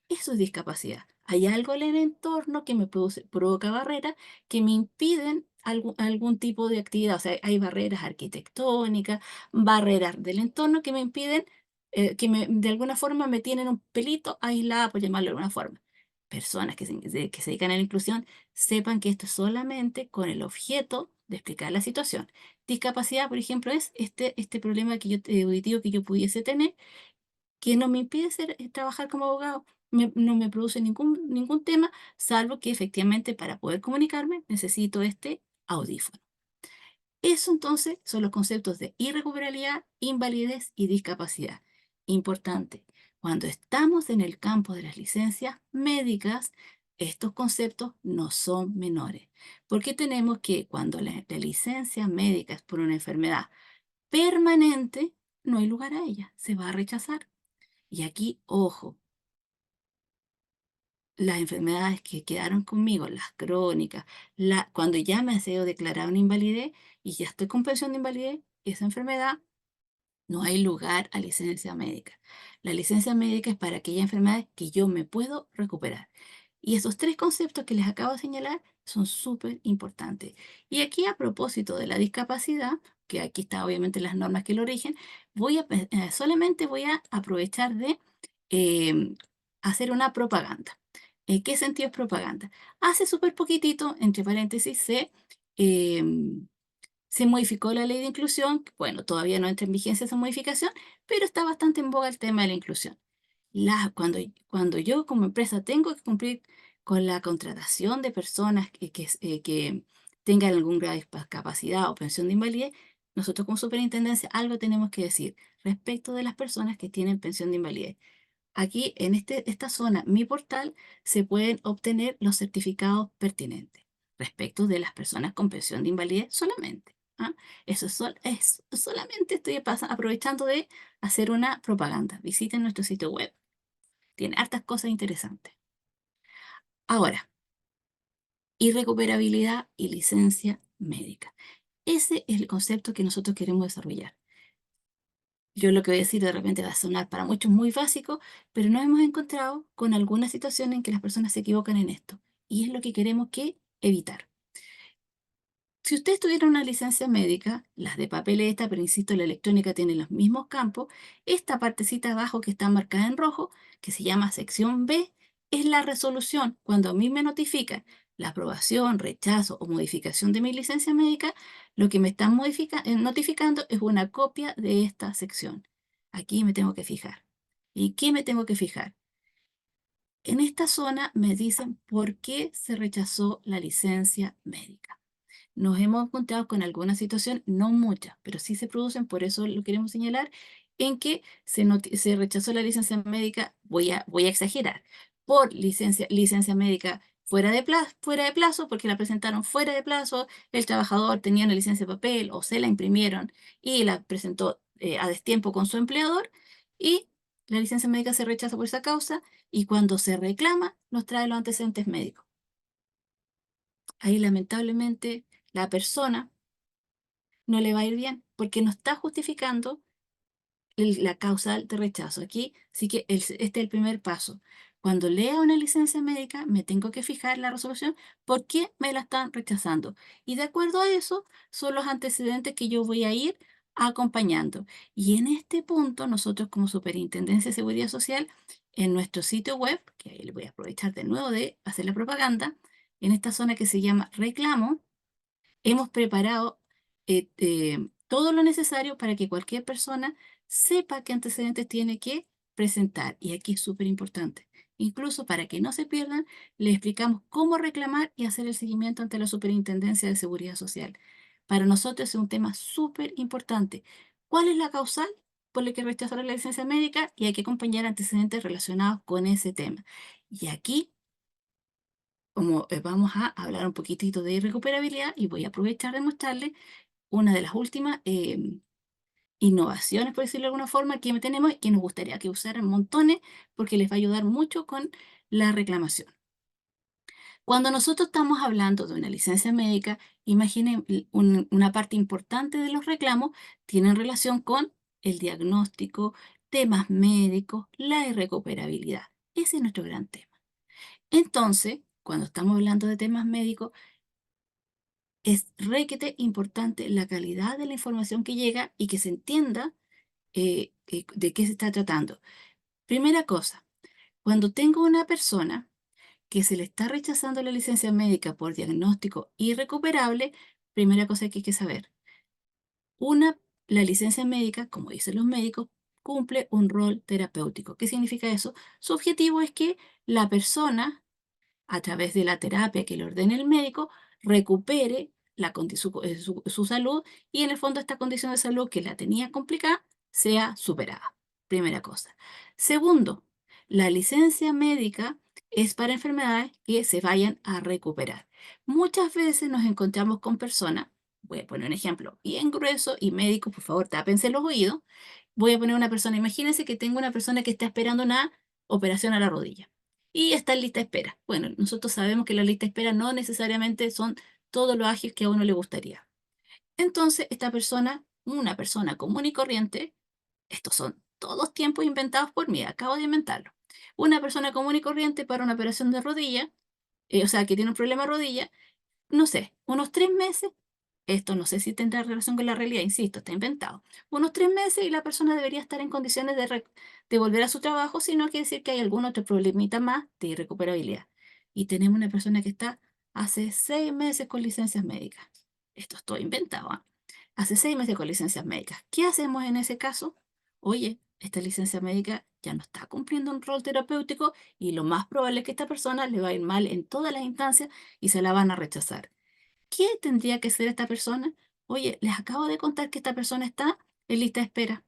Eso es discapacidad. Hay algo en el entorno que me provoca barreras que me impiden algún tipo de actividad. O sea, hay barreras arquitectónicas, barreras del entorno que me impiden, de alguna forma me tienen un pelito aislada, por llamarlo de alguna forma. Personas que se dedican a la inclusión sepan que esto es solamente con el objeto de explicar la situación. Discapacidad, por ejemplo, es este problema auditivo que yo pudiese tener que no me impide trabajar como abogado, no me produce ningún tema, salvo que efectivamente para poder comunicarme necesito este audífono. Eso entonces son los conceptos de irrecuperabilidad, invalidez y discapacidad. Importante, cuando estamos en el campo de las licencias médicas, estos conceptos no son menores, porque tenemos que cuando la licencia médica es por una enfermedad permanente, no hay lugar a ella, se va a rechazar. Y aquí, ojo, las enfermedades que quedaron conmigo, las crónicas, cuando ya me ha sido declarada una invalidez y ya estoy con pensión de invalidez, esa enfermedad no hay lugar a licencia médica. La licencia médica es para aquellas enfermedades que yo me puedo recuperar. Y esos tres conceptos que les acabo de señalar son súper importantes. Y aquí a propósito de la discapacidad, que aquí están obviamente las normas que lo rigen, solamente voy a aprovechar de em, hacer una propaganda. ¿En qué sentido es propaganda? Hace súper poquitito, entre paréntesis, em, se modificó la ley de inclusión. Bueno, todavía no entra en vigencia esa modificación, pero está bastante en boga el tema de la inclusión. Cuando yo como empresa tengo que cumplir con la contratación de personas que tengan algún grado de discapacidad o pensión de invalidez, nosotros como superintendencia algo tenemos que decir respecto de las personas que tienen pensión de invalidez. Aquí en esta zona, mi portal, se pueden obtener los certificados pertinentes. respecto de las personas con pensión de invalidez solamente. ¿Ah? Eso es solamente estoy aprovechando de hacer una propaganda. Visiten nuestro sitio web. Tiene hartas cosas interesantes. Ahora, irrecuperabilidad y licencia médica. Ese es el concepto que nosotros queremos desarrollar. Yo lo que voy a decir de repente va a sonar para muchos muy básico, pero nos hemos encontrado con algunas situaciones en que las personas se equivocan en esto. Y es lo que queremos evitar. Si usted tuviera una licencia médica, las de papel esta, pero insisto, la electrónica tiene los mismos campos, esta partecita abajo que está marcada en rojo, que se llama sección B, es la resolución. Cuando a mí me notifican la aprobación, rechazo o modificación de mi licencia médica, lo que me están notificando es una copia de esta sección. Aquí me tengo que fijar. ¿Y qué me tengo que fijar? En esta zona me dicen por qué se rechazó la licencia médica. Nos hemos encontrado con alguna situación, no muchas, pero sí se producen, por eso lo queremos señalar, en que se rechazó la licencia médica, voy a exagerar, por licencia médica fuera de plazo, porque la presentaron fuera de plazo, el trabajador tenía una licencia de papel o se la imprimieron y la presentó a destiempo con su empleador y la licencia médica se rechaza por esa causa y cuando se reclama nos trae los antecedentes médicos. Ahí lamentablemente la persona no le va a ir bien porque no está justificando la causa de rechazo. Aquí sí que este es el primer paso. Cuando lea una licencia médica, me tengo que fijar la resolución por qué me la están rechazando. Y de acuerdo a eso, son los antecedentes que yo voy a ir acompañando. Y en este punto, nosotros como Superintendencia de Seguridad Social, en nuestro sitio web, que ahí le voy a aprovechar de nuevo de hacer la propaganda, en esta zona que se llama reclamo, hemos preparado todo lo necesario para que cualquier persona sepa qué antecedentes tiene que presentar. Y aquí es súper importante. Incluso para que no se pierdan, le explicamos cómo reclamar y hacer el seguimiento ante la Superintendencia de Seguridad Social. Para nosotros es un tema súper importante. ¿Cuál es la causal por la que rechazaron la licencia médica? Y hay que acompañar antecedentes relacionados con ese tema. Y aquí como vamos a hablar un poquitito de recuperabilidad y voy a aprovechar de mostrarles una de las últimas innovaciones, por decirlo de alguna forma, que tenemos y que nos gustaría que usaran montones porque les va a ayudar mucho con la reclamación. Cuando nosotros estamos hablando de una licencia médica, imaginen una parte importante de los reclamos tienen relación con el diagnóstico, temas médicos, la irrecuperabilidad. Ese es nuestro gran tema. Entonces, cuando estamos hablando de temas médicos, es requete importante la calidad de la información que llega y que se entienda de qué se está tratando. Primera cosa, cuando tengo una persona que se le está rechazando la licencia médica por diagnóstico irrecuperable, primera cosa que hay que saber, la licencia médica, como dicen los médicos, cumple un rol terapéutico. ¿Qué significa eso? Su objetivo es que la persona a través de la terapia que le ordene el médico, recupere su salud y en el fondo esta condición de salud que la tenía complicada sea superada. Primera cosa. Segundo, la licencia médica es para enfermedades que se vayan a recuperar. Muchas veces nos encontramos con personas, voy a poner un ejemplo bien grueso y médicos, por favor, tápense los oídos. Voy a poner una persona, imagínense que tengo una persona que está esperando una operación a la rodilla y está en lista de espera. Bueno, nosotros sabemos que la lista de espera no necesariamente son todos los ágiles que a uno le gustaría. Entonces, esta persona, una persona común y corriente, estos son todos tiempos inventados por mí, acabo de inventarlo. Una persona común y corriente para una operación de rodilla, o sea, que tiene un problema de rodilla, no sé, unos 3 meses, esto no sé si tendrá relación con la realidad, insisto, está inventado, unos 3 meses y la persona debería estar en condiciones de volver a su trabajo, sino quiere decir que hay algún otro problemita más de irrecuperabilidad. Y tenemos una persona que está hace 6 meses con licencias médicas. Esto es todo inventado, ¿ah? Hace 6 meses con licencias médicas. ¿Qué hacemos en ese caso? Oye, esta licencia médica ya no está cumpliendo un rol terapéutico y lo más probable es que esta persona le va a ir mal en todas las instancias y se la van a rechazar. ¿Qué tendría que hacer esta persona? Oye, les acabo de contar que esta persona está en lista de espera.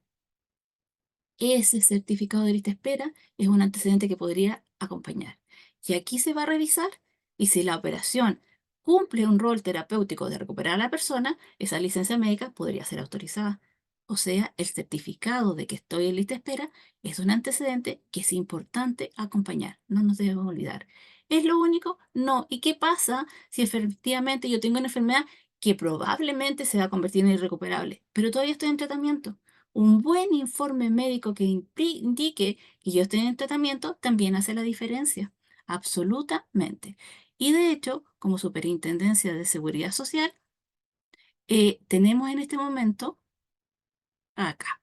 Ese certificado de lista de espera es un antecedente que podría acompañar. Y aquí se va a revisar y si la operación cumple un rol terapéutico de recuperar a la persona, esa licencia médica podría ser autorizada. O sea, el certificado de que estoy en lista de espera es un antecedente que es importante acompañar. No nos debemos olvidar. ¿Es lo único? No. ¿Y qué pasa si efectivamente yo tengo una enfermedad que probablemente se va a convertir en irrecuperable, pero todavía estoy en tratamiento? Un buen informe médico que indique que yo estoy en tratamiento también hace la diferencia. Absolutamente. Y de hecho, como Superintendencia de Seguridad Social, tenemos en este momento, acá,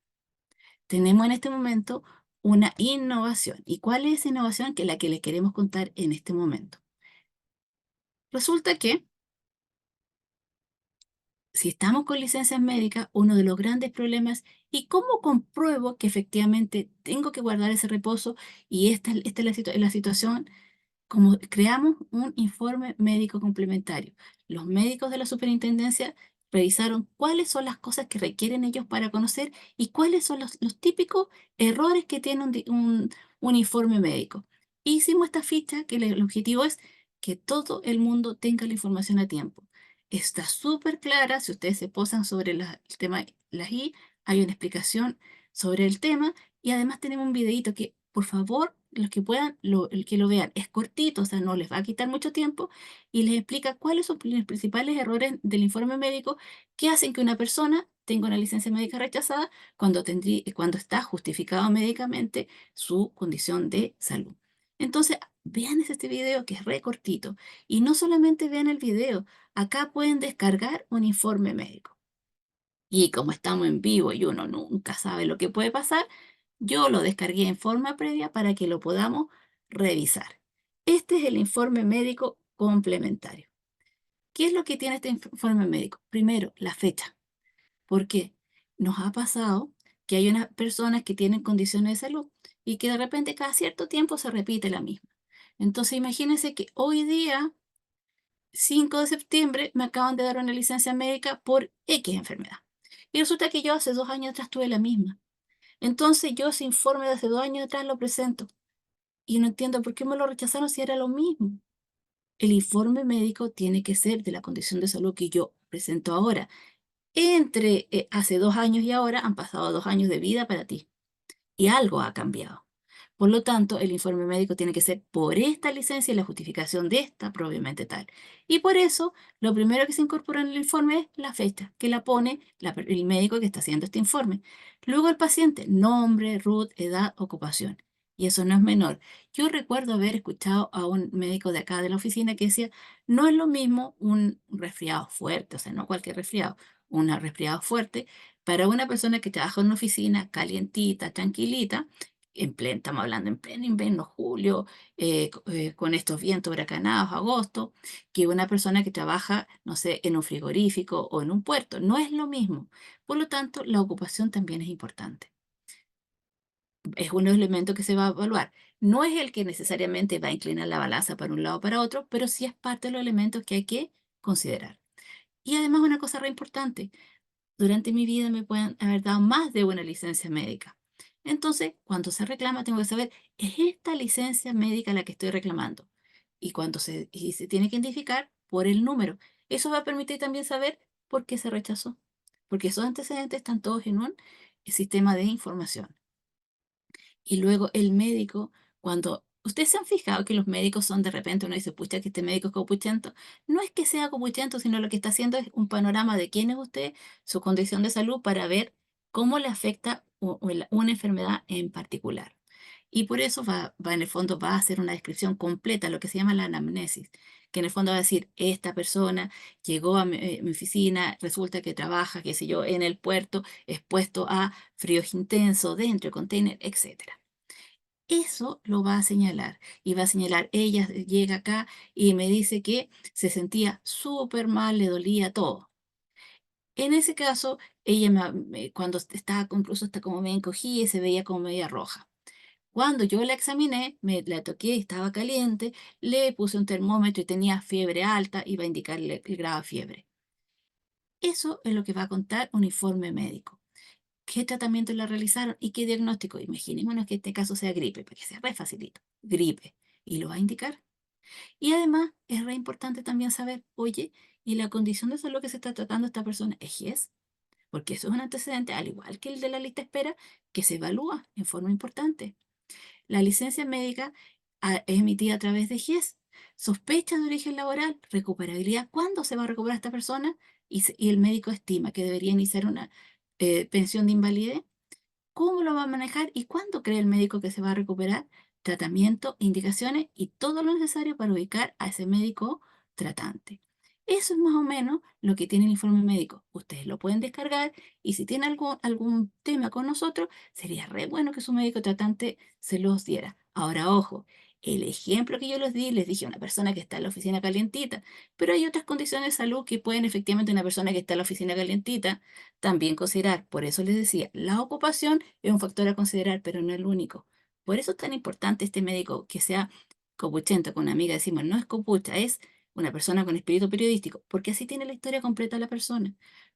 tenemos en este momento una innovación. ¿Y cuál es esa innovación? Que es la que les queremos contar en este momento. Resulta que si estamos con licencias médicas, uno de los grandes problemas, ¿y cómo compruebo que efectivamente tengo que guardar ese reposo? Y esta es la situación. Como creamos un informe médico complementario. Los médicos de la superintendencia revisaron cuáles son las cosas que requieren ellos para conocer y cuáles son los típicos errores que tiene un informe médico. Hicimos esta ficha que el objetivo es que todo el mundo tenga la información a tiempo. Está súper clara, si ustedes se posan sobre el tema, las I, hay una explicación sobre el tema y además tenemos un videito que, por favor, los que puedan, el que lo vean, es cortito, o sea, no les va a quitar mucho tiempo y les explica cuáles son los principales errores del informe médico que hacen que una persona tenga una licencia médica rechazada cuando está justificado médicamente su condición de salud. Entonces, vean este video que es re cortito y no solamente vean el video, acá pueden descargar un informe médico. Y como estamos en vivo y uno nunca sabe lo que puede pasar, yo lo descargué en forma previa para que lo podamos revisar. Este es el informe médico complementario. ¿Qué es lo que tiene este informe médico? Primero, la fecha. ¿Por qué? Nos ha pasado que hay unas personas que tienen condiciones de salud y que de repente cada cierto tiempo se repite la misma. Entonces imagínense que hoy día, 5 de septiembre, me acaban de dar una licencia médica por X enfermedad. Y resulta que yo hace 2 años atrás tuve la misma. Entonces yo ese informe de hace 2 años atrás lo presento y no entiendo por qué me lo rechazaron si era lo mismo. El informe médico tiene que ser de la condición de salud que yo presento ahora. Entre hace 2 años y ahora han pasado 2 años de vida para ti y algo ha cambiado. Por lo tanto, el informe médico tiene que ser por esta licencia y la justificación de esta propiamente tal. Y por eso, lo primero que se incorpora en el informe es la fecha, que la pone el médico que está haciendo este informe. Luego el paciente, nombre, RUT, edad, ocupación. Y eso no es menor. Yo recuerdo haber escuchado a un médico de acá de la oficina que decía, no es lo mismo un resfriado fuerte, o sea, no cualquier resfriado, un resfriado fuerte, para una persona que trabaja en una oficina calientita, tranquilita, estamos hablando en pleno invierno, julio, con estos vientos huracanados, agosto, que una persona que trabaja, no sé, en un frigorífico o en un puerto. No es lo mismo. Por lo tanto, la ocupación también es importante. Es un elemento que se va a evaluar. No es el que necesariamente va a inclinar la balanza para un lado o para otro, pero sí es parte de los elementos que hay que considerar. Y además una cosa re importante, durante mi vida me pueden haber dado más de una licencia médica. Entonces, cuando se reclama, tengo que saber, ¿es esta licencia médica la que estoy reclamando? Y se tiene que identificar por el número. Eso va a permitir también saber por qué se rechazó. Porque esos antecedentes están todos en un sistema de información. Y luego el médico, cuando ustedes se han fijado que los médicos son de repente, uno dice, pucha, que este médico es copuchento. No es que sea copuchento, sino lo que está haciendo es un panorama de quién es usted, su condición de salud, para ver cómo le afecta una enfermedad en particular. Y por eso en el fondo va a hacer una descripción completa, lo que se llama la anamnesis, que en el fondo va a decir, esta persona llegó a mi oficina, resulta que trabaja, qué sé yo, en el puerto, expuesto a fríos intensos, dentro de container, etcétera. Eso lo va a señalar y va a señalar, ella llega acá y me dice que se sentía súper mal, le dolía todo. En ese caso, ella cuando estaba incluso hasta como me encogía y se veía como media roja. Cuando yo la examiné, la toqué, estaba caliente, le puse un termómetro y tenía fiebre alta, iba a indicarle el grado de fiebre. Eso es lo que va a contar un informe médico. ¿Qué tratamiento le realizaron y qué diagnóstico? Imaginémonos que este caso sea gripe, para que sea re facilito. Gripe. ¿Y lo va a indicar? Y además es re importante también saber, oye, ¿y la condición de salud que se está tratando esta persona es GIES? Porque eso es un antecedente, al igual que el de la lista de espera, que se evalúa en forma importante. La licencia médica es emitida a través de GIES. Sospecha de origen laboral, recuperabilidad, ¿cuándo se va a recuperar esta persona? Y el médico estima que debería iniciar una pensión de invalidez. ¿Cómo lo va a manejar y cuándo cree el médico que se va a recuperar? Tratamiento, indicaciones y todo lo necesario para ubicar a ese médico tratante. Eso es más o menos lo que tiene el informe médico. Ustedes lo pueden descargar y si tienen algún tema con nosotros, sería re bueno que su médico tratante se los diera. Ahora, ojo, el ejemplo que yo les dije a una persona que está en la oficina calientita, pero hay otras condiciones de salud que pueden efectivamente una persona que está en la oficina calientita también considerar. Por eso les decía, la ocupación es un factor a considerar, pero no el único. Por eso es tan importante este médico que sea copuchento, con una amiga decimos, no es copucha, es una persona con espíritu periodístico, porque así tiene la historia completa de la persona.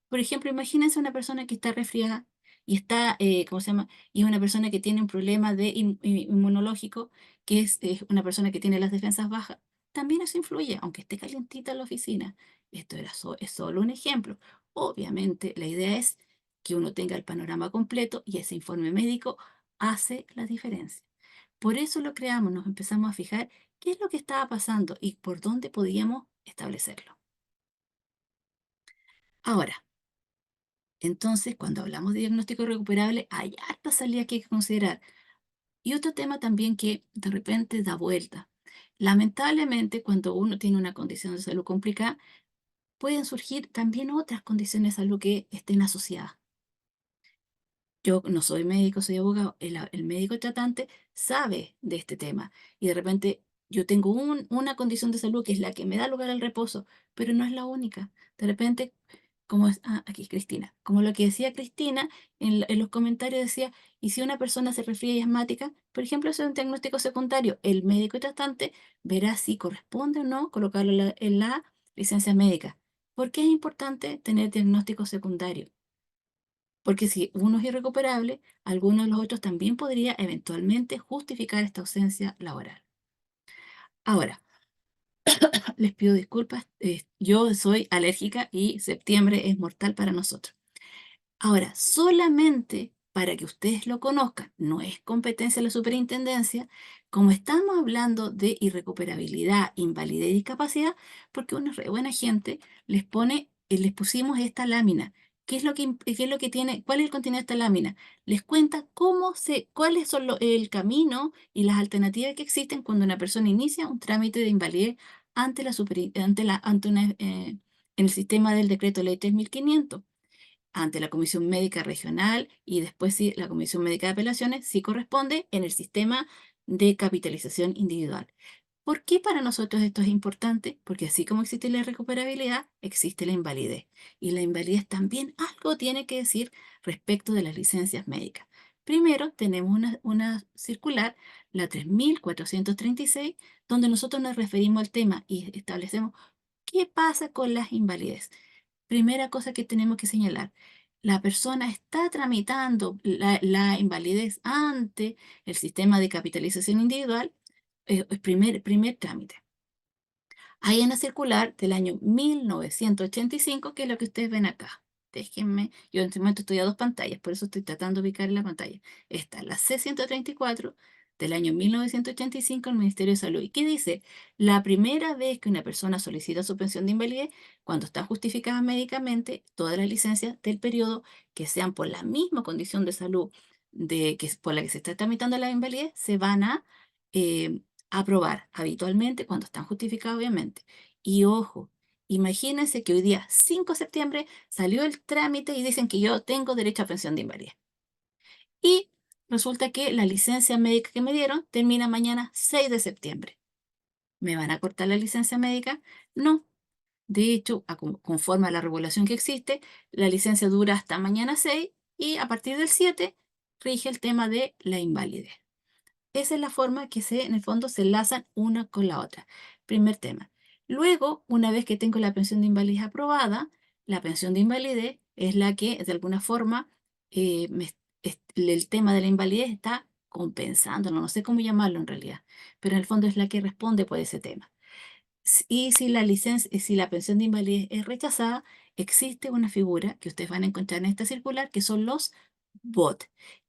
Por ejemplo, imagínense una persona que está resfriada y está, ¿cómo se llama? Y es una persona que tiene un problema de inmunológico, que es una persona que tiene las defensas bajas. También eso influye, aunque esté calientita en la oficina. Esto es solo un ejemplo. Obviamente, la idea es que uno tenga el panorama completo y ese informe médico hace la diferencia. Por eso lo creamos, nos empezamos a fijar qué es lo que estaba pasando y por dónde podíamos establecerlo. Ahora, entonces, cuando hablamos de diagnóstico recuperable, hay hartas salidas que hay que considerar. Y otro tema también que de repente da vuelta. Lamentablemente, cuando uno tiene una condición de salud complicada, pueden surgir también otras condiciones de salud que estén asociadas. Yo no soy médico, soy abogado. El médico tratante sabe de este tema y de repente yo tengo una condición de salud que es la que me da lugar al reposo, pero no es la única. De repente, aquí Cristina, como lo que decía Cristina en los comentarios decía, y si una persona se resfría y es asmática, por ejemplo, eso es un diagnóstico secundario, el médico tratante verá si corresponde o no colocarlo en la licencia médica. ¿Por qué es importante tener diagnóstico secundario? Porque si uno es irrecuperable, alguno de los otros también podría eventualmente justificar esta ausencia laboral. Ahora, les pido disculpas, yo soy alérgica y septiembre es mortal para nosotros. Ahora, solamente para que ustedes lo conozcan, no es competencia de la superintendencia, como estamos hablando de irrecuperabilidad, invalidez y discapacidad, porque una re buena gente les pusimos esta lámina. ¿Qué es lo que tiene? ¿Cuál es el contenido de esta lámina? Les cuenta cuáles son el camino y las alternativas que existen cuando una persona inicia un trámite de invalidez ante en el sistema del decreto ley 3500 ante la Comisión Médica Regional y después sí, la Comisión Médica de Apelaciones, si corresponde en el sistema de capitalización individual. ¿Por qué para nosotros esto es importante? Porque así como existe la recuperabilidad, existe la invalidez. Y la invalidez también algo tiene que decir respecto de las licencias médicas. Primero, tenemos una circular, la 3436, donde nosotros nos referimos al tema y establecemos qué pasa con las invalidez. Primera cosa que tenemos que señalar, la persona está tramitando la invalidez ante el sistema de capitalización individual, el primer trámite. Hay una circular del año 1985, que es lo que ustedes ven acá. Déjenme, yo en este momento estoy a dos pantallas, por eso estoy tratando de ubicar en la pantalla. Está la C-134 del año 1985 del Ministerio de Salud. ¿Y qué dice? La primera vez que una persona solicita su pensión de invalidez, cuando está justificada médicamente, todas las licencias del periodo que sean por la misma condición de salud por la que se está tramitando la invalidez, se van a eh, aprobar habitualmente cuando están justificados, obviamente. Y ojo, imagínense que hoy día, 5 de septiembre, salió el trámite y dicen que yo tengo derecho a pensión de invalidez. Y resulta que la licencia médica que me dieron termina mañana 6 de septiembre. ¿Me van a cortar la licencia médica? No. De hecho, conforme a la regulación que existe, la licencia dura hasta mañana 6 y a partir del 7 rige el tema de la invalidez. Esa es la forma que en el fondo se enlazan una con la otra. Primer tema. Luego, una vez que tengo la pensión de invalidez aprobada, la pensión de invalidez es la que de alguna forma el tema de la invalidez está compensando, no sé cómo llamarlo en realidad, pero en el fondo es la que responde por ese tema. Y si la licencia, si la pensión de invalidez es rechazada, existe una figura que ustedes van a encontrar en esta circular, que son los BOT.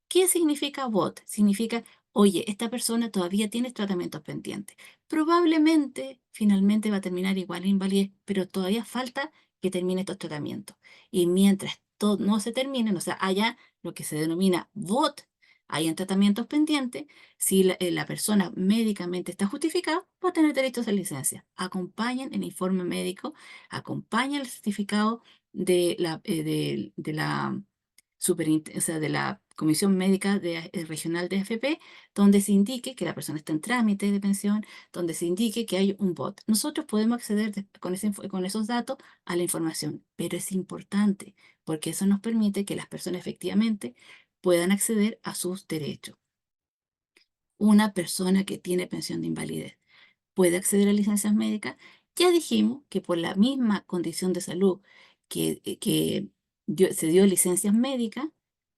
¿Qué significa BOT? Significa, oye, esta persona todavía tiene tratamientos pendientes. Probablemente, finalmente va a terminar igual en invalidez, pero todavía falta que termine estos tratamientos. Y mientras todo no se terminen, o sea, haya lo que se denomina BOT, hayan tratamientos pendientes, si la persona médicamente está justificada, va a tener derecho a esa licencia. Acompañen el informe médico, acompañen el certificado de la o sea, de la Comisión Médica Regional de AFP, donde se indique que la persona está en trámite de pensión, donde se indique que hay un bot. Nosotros podemos acceder con esos datos a la información, pero es importante porque eso nos permite que las personas efectivamente puedan acceder a sus derechos. Una persona que tiene pensión de invalidez puede acceder a licencias médicas. Ya dijimos que por la misma condición de salud que se dio licencias médicas,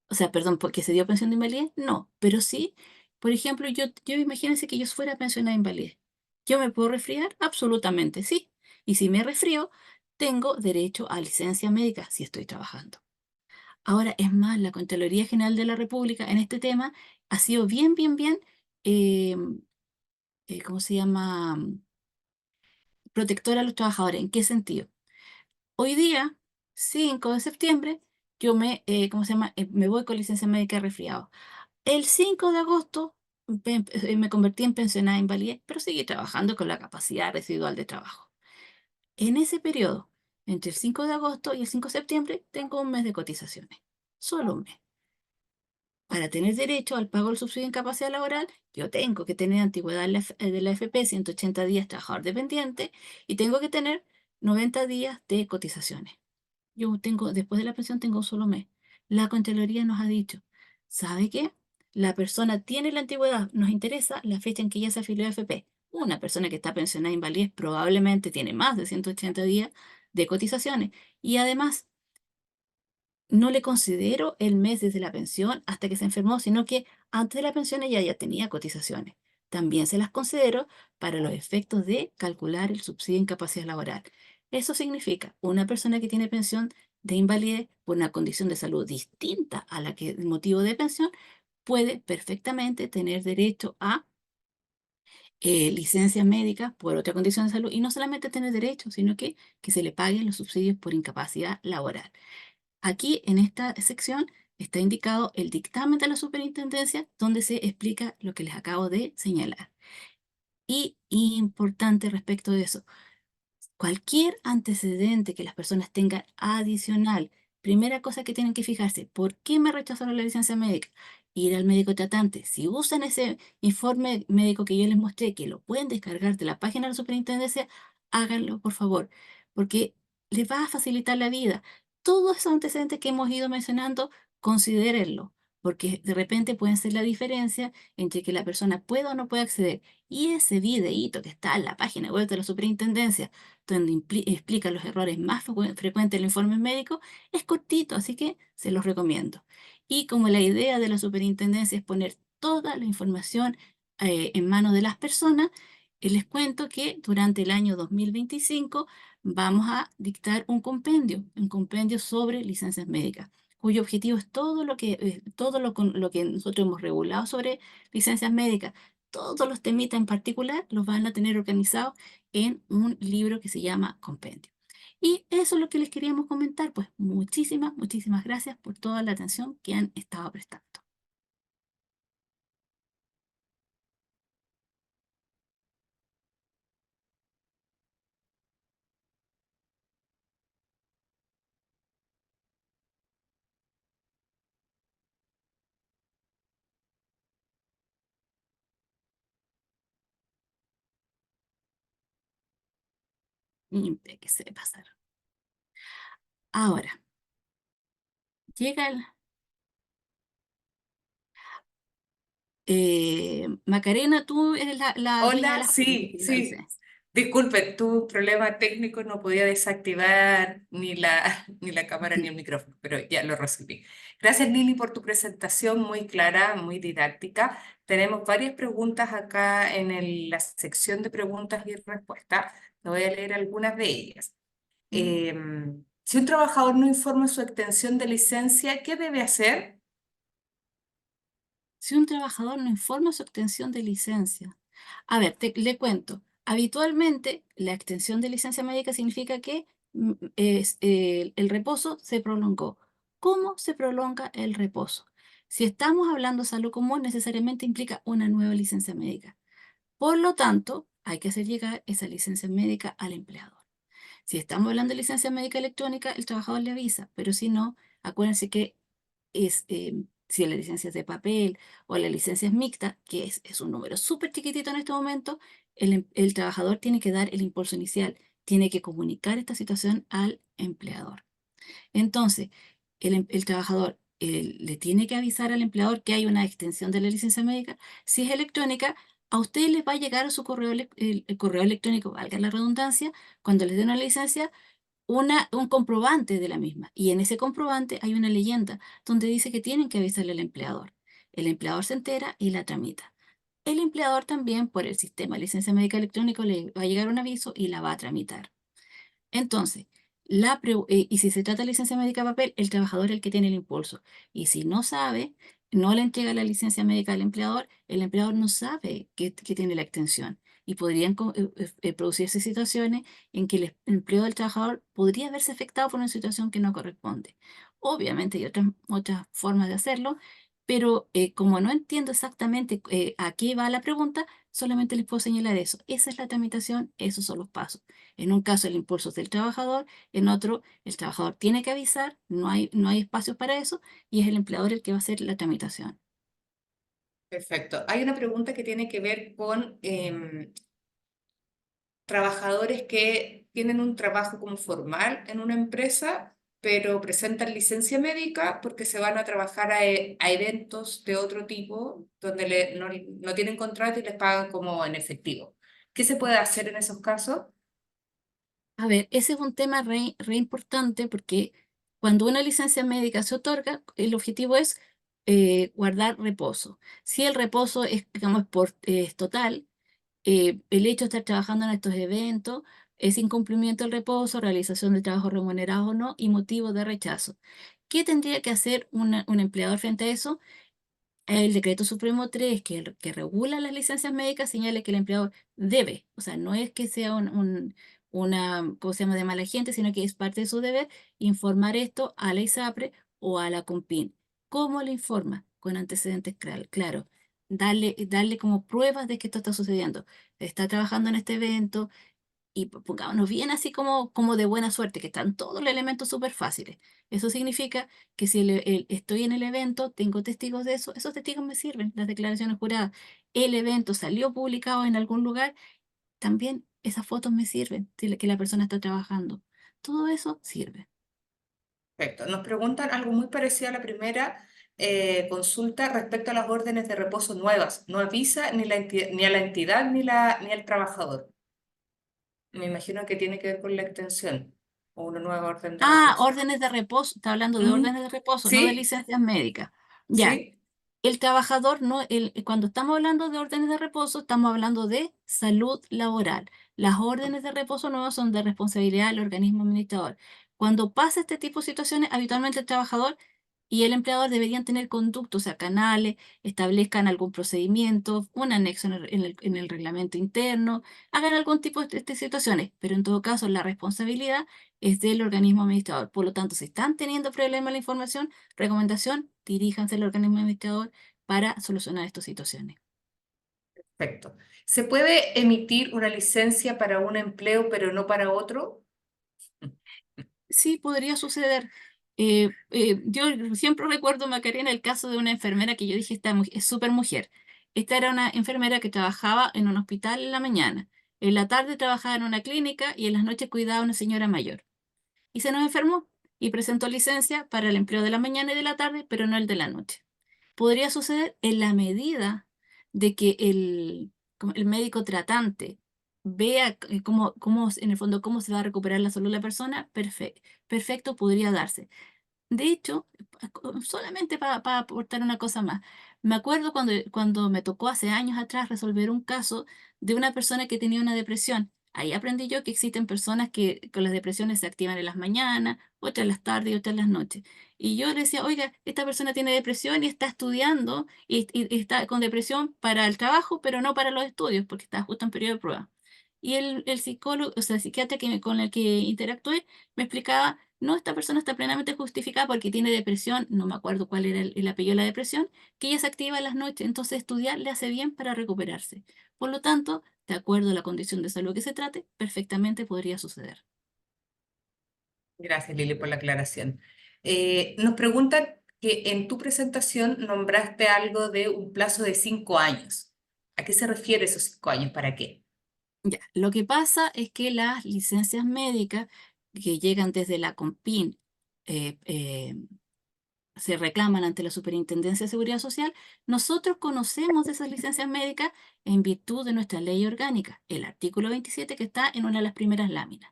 o sea, perdón, porque se dio pensión de invalidez, no, pero sí, por ejemplo, yo imagínense que yo fuera pensionada de invalidez. ¿Yo me puedo resfriar? Absolutamente sí. Y si me resfrío, tengo derecho a licencia médica si estoy trabajando. Ahora, es más, la Contraloría General de la República en este tema ha sido bien, em, ¿cómo se llama? Protectora a los trabajadores. ¿En qué sentido? Hoy día, 5 de septiembre, yo ¿cómo se llama? Me voy con licencia médica de resfriado. El 5 de agosto me convertí en pensionada de invalidez, pero seguí trabajando con la capacidad residual de trabajo. En ese periodo, entre el 5 de agosto y el 5 de septiembre, tengo un mes de cotizaciones. Solo un mes. Para tener derecho al pago del subsidio de incapacidad laboral, yo tengo que tener antigüedad de la AFP, 180 días trabajador dependiente, y tengo que tener 90 días de cotizaciones. Yo tengo, después de la pensión, tengo un solo mes. La Contraloría nos ha dicho, ¿sabe qué? La persona tiene la antigüedad, nos interesa la fecha en que ella se afilió a AFP. Una persona que está pensionada invalidez probablemente tiene más de 180 días de cotizaciones. Y además, no le considero el mes desde la pensión hasta que se enfermó, sino que antes de la pensión ella ya tenía cotizaciones. También se las considero para los efectos de calcular el subsidio de incapacidad laboral. Eso significa una persona que tiene pensión de invalidez por una condición de salud distinta a la que el motivo de pensión puede perfectamente tener derecho a licencias médicas por otra condición de salud y no solamente tener derecho, sino que se le paguen los subsidios por incapacidad laboral. Aquí en esta sección está indicado el dictamen de la superintendencia donde se explica lo que les acabo de señalar. Y importante respecto de eso, cualquier antecedente que las personas tengan adicional, primera cosa que tienen que fijarse, ¿por qué me rechazaron la licencia médica? Ir al médico tratante. Si usan ese informe médico que yo les mostré, que lo pueden descargar de la página de la superintendencia, háganlo por favor, porque les va a facilitar la vida. Todos esos antecedentes que hemos ido mencionando, considérenlo, porque de repente pueden ser la diferencia entre que la persona pueda o no pueda acceder. Y ese videíto que está en la página web de la superintendencia, donde explica los errores más frecuentes en los informes médicos, es cortito, así que se los recomiendo. Y como la idea de la superintendencia es poner toda la información en manos de las personas, les cuento que durante el año 2025 vamos a dictar un compendio sobre licencias médicas, cuyo objetivo es todo lo que nosotros hemos regulado sobre licencias médicas, todos los temitas en particular los van a tener organizados en un libro que se llama Compendio. Y eso es lo que les queríamos comentar, pues muchísimas gracias por toda la atención que han estado prestando. Y que se pasar. Ahora, llega el... Macarena, tú eres la dueña de Hola, sí, la sí. licencia. Disculpe, tu problema técnico no podía desactivar ni la cámara ni el micrófono, pero ya lo resolví. Gracias, Lili, por tu presentación muy clara, muy didáctica. Tenemos varias preguntas acá en la sección de preguntas y respuestas. Te voy a leer algunas de ellas. Si un trabajador no informa su extensión de licencia, ¿qué debe hacer? Si un trabajador no informa su extensión de licencia. A ver, le cuento. Habitualmente, la extensión de licencia médica significa que el reposo se prolongó. ¿Cómo se prolonga el reposo? Si estamos hablando de salud común, necesariamente implica una nueva licencia médica. Por lo tanto, hay que hacer llegar esa licencia médica al empleador. Si estamos hablando de licencia médica electrónica, el trabajador le avisa, pero si no, acuérdense que si la licencia es de papel o la licencia es mixta, que es un número súper chiquitito en este momento, el trabajador tiene que dar el impulso inicial, tiene que comunicar esta situación al empleador. Entonces, el trabajador le tiene que avisar al empleador que hay una extensión de la licencia médica. Si es electrónica, a usted les va a llegar a su correo, el correo electrónico, valga la redundancia, cuando les den una licencia, un comprobante de la misma. Y en ese comprobante hay una leyenda donde dice que tienen que avisarle al empleador. El empleador se entera y la tramita. El empleador también, por el sistema de licencia médica electrónico, le va a llegar un aviso y la va a tramitar. Entonces, y si se trata de licencia médica de papel, el trabajador es el que tiene el impulso. Y si no sabe, no le entrega la licencia médica al empleador, el empleador no sabe que tiene la extensión. Y podrían producirse situaciones en que el empleo del trabajador podría verse afectado por una situación que no corresponde. Obviamente hay otras formas de hacerlo, pero como no entiendo exactamente a qué va la pregunta, solamente les puedo señalar eso. Esa es la tramitación, esos son los pasos. En un caso el impulso es del trabajador, en otro el trabajador tiene que avisar, no hay espacios para eso y es el empleador el que va a hacer la tramitación. Perfecto. Hay una pregunta que tiene que ver con trabajadores que tienen un trabajo como formal en una empresa, pero presentan licencia médica porque se van a trabajar a eventos de otro tipo donde no tienen contrato y les pagan como en efectivo. ¿Qué se puede hacer en esos casos? A ver, ese es un tema re importante porque cuando una licencia médica se otorga, el objetivo es guardar reposo. Si el reposo es, digamos, es total, el hecho de estar trabajando en estos eventos es incumplimiento del reposo, realización del trabajo remunerado o no y motivo de rechazo. ¿Qué tendría que hacer un empleador frente a eso? El decreto supremo 3, que regula las licencias médicas, señala que el empleador debe, o sea, no es que sea una, ¿cómo se llama?, de mala gente, sino que es parte de su deber informar esto a la ISAPRE o a la COMPIN. ¿Cómo le informa? Con antecedentes claros. Darle como pruebas de que esto está sucediendo. Está trabajando en este evento, y pongámonos bien así como de buena suerte, que están todos los elementos súper fáciles. Eso significa que si estoy en el evento, tengo testigos de eso, esos testigos me sirven, las declaraciones juradas. El evento salió publicado en algún lugar, también esas fotos me sirven, que la persona está trabajando. Todo eso sirve. Perfecto. Nos preguntan algo muy parecido a la primera consulta respecto a las órdenes de reposo nuevas. No avisa ni a la entidad ni al trabajador. Me imagino que tiene que ver con la extensión o una nueva orden de Ah, reposo. órdenes de reposo, está hablando de Mm, órdenes de reposo, no de ¿sí? licencias médicas. Ya, ¿Sí? el trabajador, no, cuando estamos hablando de órdenes de reposo, estamos hablando de salud laboral. Las órdenes de reposo nuevas son de responsabilidad del organismo administrador. Cuando pasa este tipo de situaciones, habitualmente el trabajador y el empleador deberían tener conductos, o sea, canales, establezcan algún procedimiento, un anexo en el reglamento interno, hagan algún tipo de situaciones, pero en todo caso la responsabilidad es del organismo administrador. Por lo tanto, si están teniendo problemas en la información, recomendación, diríjanse al organismo administrador para solucionar estas situaciones. Perfecto. ¿Se puede emitir una licencia para un empleo pero no para otro? Sí, podría suceder. Yo siempre recuerdo, Macarena, el caso de una enfermera que yo dije, esta es súper mujer. Esta era una enfermera que trabajaba en un hospital en la mañana. En la tarde trabajaba en una clínica y en las noches cuidaba a una señora mayor. Y se nos enfermó y presentó licencia para el empleo de la mañana y de la tarde, pero no el de la noche. Podría suceder en la medida de que como el médico tratante vea en el fondo cómo se va a recuperar la salud de la persona, perfecto, podría darse. De hecho, solamente para aportar una cosa más, me acuerdo cuando me tocó hace años atrás resolver un caso de una persona que tenía una depresión. Ahí aprendí yo que existen personas que con las depresiones se activan en las mañanas, otras en las tardes y otras en las noches. Y yo le decía, oiga, esta persona tiene depresión y está estudiando y está con depresión para el trabajo, pero no para los estudios, porque está justo en periodo de prueba. Y el psicólogo, o sea, el psiquiatra con el que interactué, me explicaba, no, esta persona está plenamente justificada porque tiene depresión, no me acuerdo cuál era el apellido de la depresión, que ella se activa en las noches, entonces estudiar le hace bien para recuperarse. Por lo tanto, de acuerdo a la condición de salud que se trate, perfectamente podría suceder. Gracias, Lili, por la aclaración. Nos preguntan que en tu presentación nombraste algo de un plazo de 5 años. ¿A qué se refiere esos 5 años? ¿Para qué? Ya, lo que pasa es que las licencias médicas que llegan desde la CONPIN eh, eh, se reclaman ante la Superintendencia de Seguridad Social. Nosotros conocemos de esas licencias médicas en virtud de nuestra ley orgánica, el artículo 27 que está en una de las primeras láminas.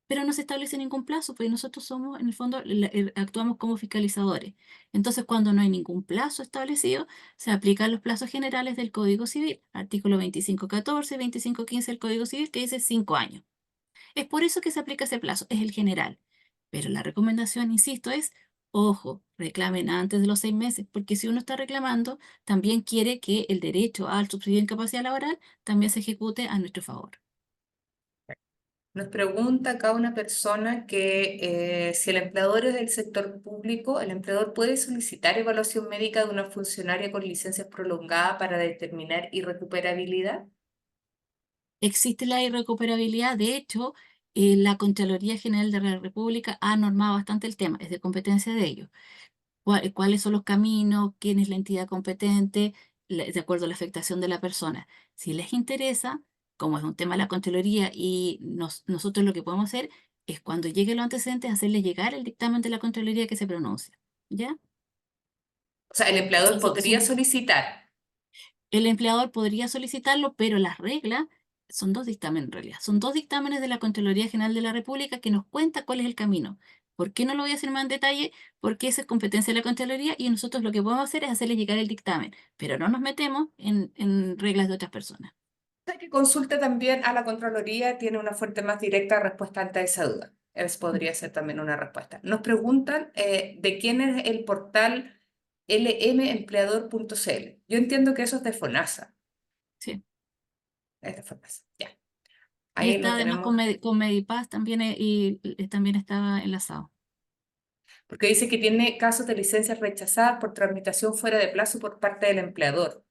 Pero no se establece ningún plazo, porque nosotros somos, en el fondo, actuamos como fiscalizadores. Entonces, cuando no hay ningún plazo establecido, se aplican los plazos generales del Código Civil, artículo 2514, 2515 del Código Civil, que dice 5 años. Es por eso que se aplica ese plazo, es el general. Pero la recomendación, insisto, es, ojo, reclamen antes de los 6 meses, porque si uno está reclamando, también quiere que el derecho al subsidio de incapacidad laboral también se ejecute a nuestro favor. Nos pregunta acá una persona que si el empleador es del sector público, el empleador puede solicitar evaluación médica de una funcionaria con licencias prolongadas para determinar irrecuperabilidad. Existe la irrecuperabilidad, de hecho, la Contraloría General de la República ha normado bastante el tema, es de competencia de ellos. ¿Cuáles son los caminos? ¿Quién es la entidad competente? De acuerdo a la afectación de la persona. Si les interesa, como es un tema de la Contraloría y nosotros lo que podemos hacer es cuando lleguen los antecedentes hacerles llegar el dictamen de la Contraloría que se pronuncia. ¿Ya? O sea, el empleador podría solicitar. El empleador podría solicitarlo, pero las reglas son dos dictámenes en realidad. Son dos dictámenes de la Contraloría General de la República que nos cuenta cuál es el camino. ¿Por qué no lo voy a hacer más en detalle? Porque esa es competencia de la Contraloría y nosotros lo que podemos hacer es hacerle llegar el dictamen, pero no nos metemos en reglas de otras personas. Sea, que consulte también a la Contraloría, tiene una fuente más directa respuesta ante esa duda. Esa podría ser también una respuesta. Nos preguntan de quién es el portal lmempleador.cl. Yo entiendo que eso es de FONASA. Sí. Es de FONASA, ya. Y Ahí lo está además tenemos. con Medipaz también, también está enlazado. Porque dice que tiene casos de licencias rechazadas por tramitación fuera de plazo por parte del empleador.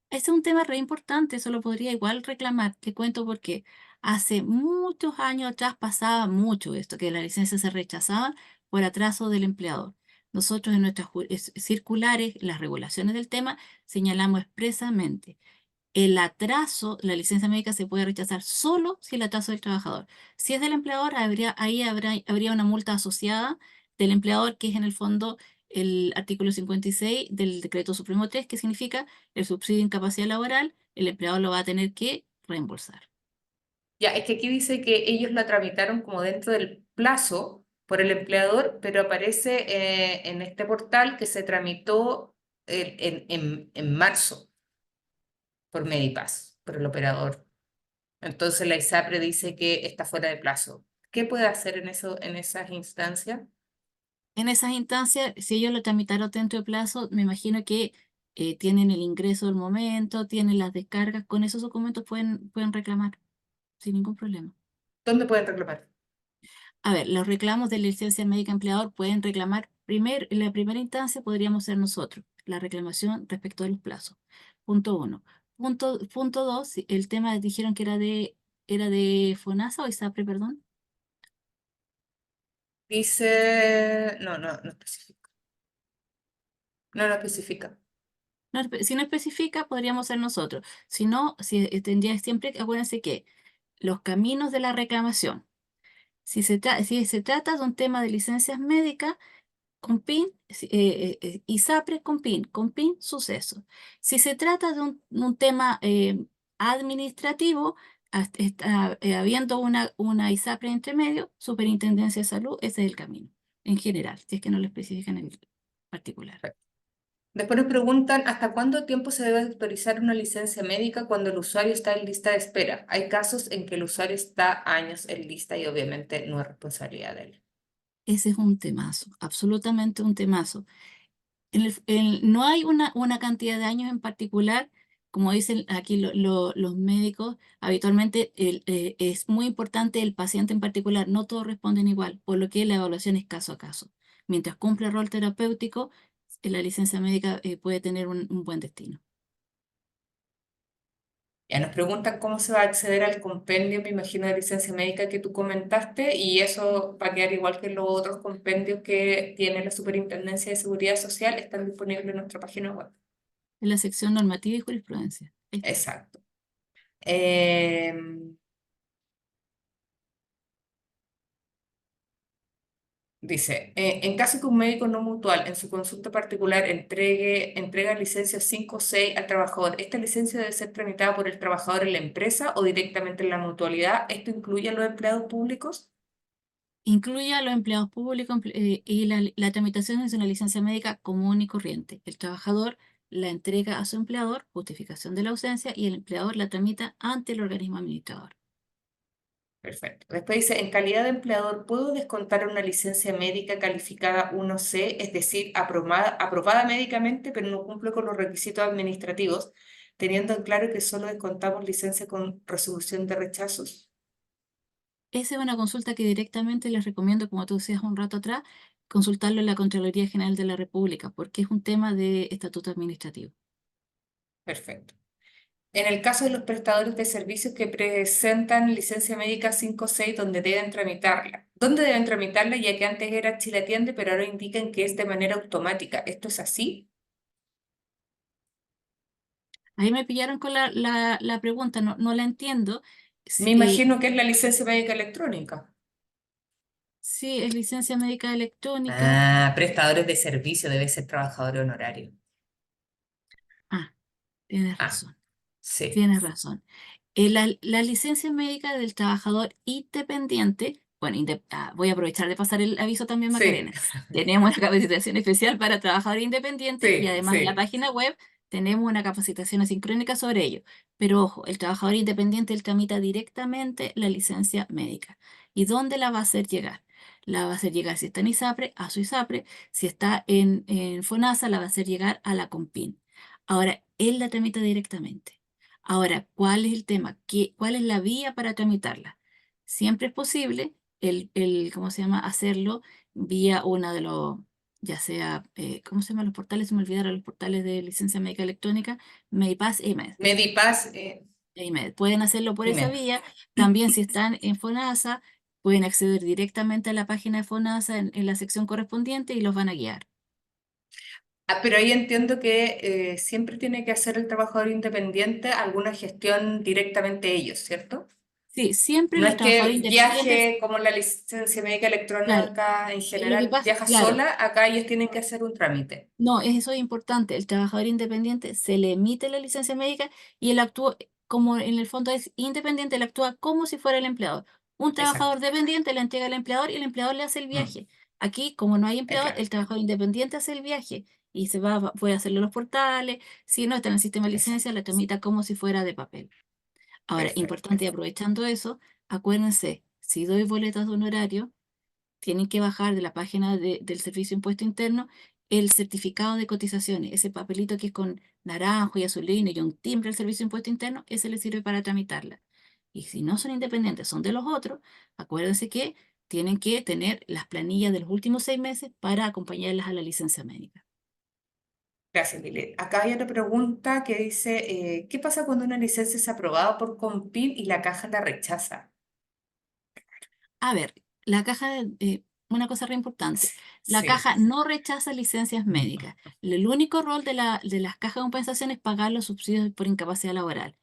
Ese es un tema re importante, eso lo podría igual reclamar. Te cuento porque hace muchos años atrás pasaba mucho esto, que las licencias se rechazaban por atraso del empleador. Nosotros en nuestras circulares, las regulaciones del tema, señalamos expresamente, el atraso, la licencia médica se puede rechazar solo si el atraso es del trabajador. Si es del empleador, habría una multa asociada del empleador, que es en el fondo el artículo 56 del Decreto Supremo 3, que significa el subsidio de incapacidad laboral, el empleador lo va a tener que reembolsar. Ya, es que aquí dice que ellos la tramitaron como dentro del plazo por el empleador, pero aparece en este portal que se tramitó en marzo por Medipass, por el operador. Entonces la ISAPRE dice que está fuera de plazo. ¿Qué puede hacer en eso, en esas instancias? En esas instancias, si ellos lo tramitaron dentro de plazo, me imagino que tienen el ingreso del momento, tienen las descargas, con esos documentos pueden reclamar sin ningún problema. ¿Dónde pueden reclamar? A ver, los reclamos de licencia médica empleador pueden reclamar en la primera instancia podríamos ser nosotros, la reclamación respecto de los plazos. Punto uno. Punto dos, el tema dijeron que era de FONASA o ISAPRE, perdón. Dice, no especifica. No lo especifica. Si no especifica, podríamos ser nosotros. Si no, tendría siempre, acuérdense que los caminos de la reclamación, si se trata de un tema de licencias médicas, con PIN, ISAPRE con PIN suceso. Si se trata de un tema administrativo, habiendo una ISAPRE entre medio, Superintendencia de Salud, ese es el camino, en general, si es que no lo especifican en el particular. Después nos preguntan, ¿hasta cuánto tiempo se debe autorizar una licencia médica cuando el usuario está en lista de espera? Hay casos en que el usuario está años en lista y obviamente no es responsabilidad de él. Ese es un temazo, absolutamente un temazo. No hay una cantidad de años en particular, como dicen aquí los médicos, habitualmente es muy importante el paciente en particular, no todos responden igual, por lo que la evaluación es caso a caso. Mientras cumple el rol terapéutico, la licencia médica puede tener un buen destino. Ya nos preguntan cómo se va a acceder al compendio, me imagino, de licencia médica que tú comentaste, y eso va a quedar igual que los otros compendios que tiene la Superintendencia de Seguridad Social, están disponibles en nuestra página web. En la sección normativa y jurisprudencia. Ahí está. Exacto. Em, Dice, en caso que un médico no mutual en su consulta particular entrega licencia 5 o 6 al trabajador, ¿esta licencia debe ser tramitada por el trabajador en la empresa o directamente en la mutualidad? ¿Esto incluye a los empleados públicos? Incluye a los empleados públicos y la tramitación es una licencia médica común y corriente. El trabajador la entrega a su empleador, justificación de la ausencia, y el empleador la tramita ante el organismo administrador. Perfecto. Después dice, en calidad de empleador, ¿puedo descontar una licencia médica calificada 1C, es decir, aprobada médicamente, pero no cumple con los requisitos administrativos, teniendo en claro que solo descontamos licencia con resolución de rechazos? Esa es una consulta que directamente les recomiendo, como tú decías un rato atrás, consultarlo en la Contraloría General de la República, porque es un tema de estatuto administrativo. Perfecto. En el caso de los prestadores de servicios que presentan licencia médica 5 o 6, ¿dónde deben tramitarla? ¿Dónde deben tramitarla? Ya que antes era Chile Atiende, pero ahora indican que es de manera automática. ¿Esto es así? Ahí me pillaron con la pregunta, no la entiendo. Me imagino que es la licencia médica electrónica. Sí, es licencia médica electrónica. Ah, prestadores de servicio, debe ser trabajador honorario. Ah, tienes Ah, razón. sí, Tienes razón. La licencia médica del trabajador independiente, bueno, voy a aprovechar de pasar el aviso también, sí, Macarena. Tenemos una capacitación especial para trabajador independiente y sí, además en la sí. página web tenemos una capacitación asincrónica sobre ello. Pero ojo, el trabajador independiente él tramita directamente la licencia médica. ¿Y dónde la va a hacer llegar? La va a hacer llegar si está en ISAPRE, a su ISAPRE, si está en FONASA, la va a hacer llegar a la COMPIN. Ahora, él la tramita directamente. Ahora, ¿cuál es el tema? ¿Cuál es la vía para tramitarla? Siempre es posible ¿cómo se llama? Hacerlo vía una de los, ya sea, ¿cómo se llaman los portales? Se me olvidaron los portales de licencia médica electrónica, Medipass e IMED. Medipass, Pueden hacerlo por esa dime. vía. También si están en FONASA, pueden acceder directamente a la página de FONASA en la sección correspondiente y los van a guiar. Ah, pero ahí entiendo que siempre tiene que hacer el trabajador independiente alguna gestión directamente ellos, ¿cierto? Sí, siempre No los es trabajadores que independientes, viaje como la licencia médica claro, electrónica en lo que general, pasa, viaja claro. sola, acá ellos tienen que hacer un trámite. No, eso es importante. El trabajador independiente se le emite la licencia médica y él actúa, como en el fondo es independiente, él actúa como si fuera el empleador. Un Exacto. trabajador dependiente le entrega al empleador y el empleador le hace el Mm, viaje. Aquí, como no hay empleador, claro, el trabajador independiente hace el viaje y puede hacerlo en los portales. Si no está en el sistema de licencia, exacto. la tramita como si fuera de papel. Ahora, Perfecto. importante, y aprovechando eso, acuérdense, si doy boletas de honorario, tienen que bajar de la página del Servicio de Impuesto Interno el certificado de cotizaciones, ese papelito que es con naranjo y azulino y un timbre del Servicio de Impuesto Interno, ese les sirve para tramitarla. Y si no son independientes, son de los otros, acuérdense que tienen que tener las planillas de los últimos 6 meses para acompañarlas a la licencia médica. Gracias, Lili. Acá hay otra pregunta que dice, ¿qué pasa cuando una licencia es aprobada por Compin y la caja la rechaza? A ver, una cosa re importante, la Sí, caja no rechaza licencias médicas. El único rol de las cajas de compensación es pagar los subsidios por incapacidad laboral.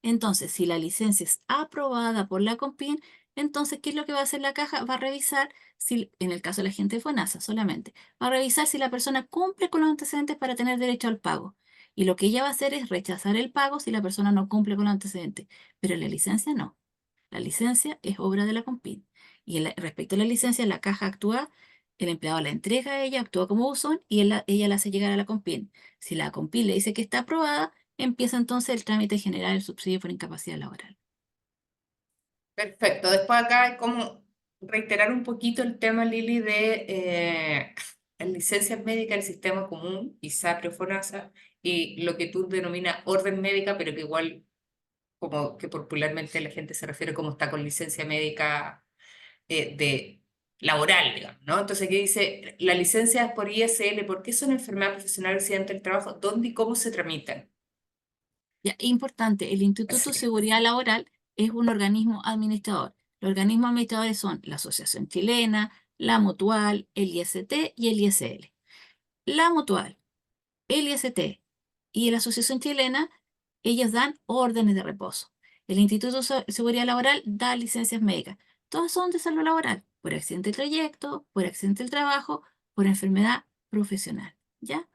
Entonces, si la licencia es aprobada por la COMPIN, entonces, ¿qué es lo que va a hacer la caja? Va a revisar si, en el caso de la gente de FONASA solamente, va a revisar si la persona cumple con los antecedentes para tener derecho al pago. Y lo que ella va a hacer es rechazar el pago si la persona no cumple con los antecedentes. Pero la licencia no. La licencia es obra de la CONPIN. Y respecto a la licencia, la caja actúa, el empleado la entrega a ella, actúa como buzón y ella la hace llegar a la CONPIN. Si la CONPIN le dice que está aprobada, empieza entonces el trámite general del subsidio por incapacidad laboral. Perfecto. Después acá hay como reiterar un poquito el tema, Lili, de licencias médicas del sistema común, ISAPRE o FONASA, y lo que tú denominas orden médica, pero que igual como que popularmente la gente se refiere como está con licencia médica de laboral, digamos, ¿no? Entonces aquí dice, la licencia es por ISL, ¿por qué son enfermedad profesional accidente del trabajo? ¿Dónde y cómo se tramitan? Ya, importante, el Instituto Así de que, Seguridad Laboral es un organismo administrador. Los organismos administradores son la Asociación Chilena, la Mutual, el IST y el ISL. La Mutual, el IST y la Asociación Chilena, ellas dan órdenes de reposo. El Instituto de Seguridad Laboral da licencias médicas. Todas son de salud laboral, por accidente del trayecto, por accidente del trabajo, por enfermedad profesional, ¿ya?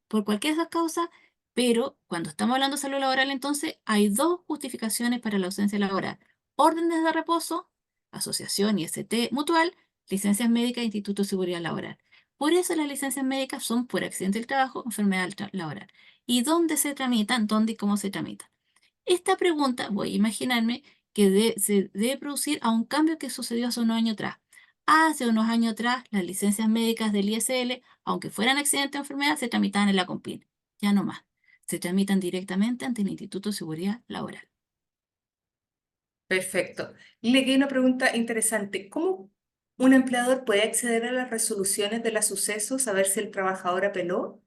Por cualquiera de esas causas, pero cuando estamos hablando de salud laboral, entonces hay dos justificaciones para la ausencia laboral. Órdenes de reposo, Asociación IST Mutual, licencias médicas, Instituto de Seguridad Laboral. Por eso las licencias médicas son por accidente del trabajo, enfermedad laboral. ¿Y dónde se tramitan? ¿Dónde y cómo se tramitan? Esta pregunta, voy a imaginarme que se debe producir a un cambio que sucedió hace unos años atrás. Hace unos años atrás, las licencias médicas del ISL, aunque fueran accidente o enfermedad, se tramitaban en la CONPIN. Ya no más. Se tramitan directamente ante el Instituto de Seguridad Laboral. perfecto. Le queda una pregunta interesante. ¿Cómo un empleador puede acceder a las resoluciones de los sucesos, saber si el trabajador apeló?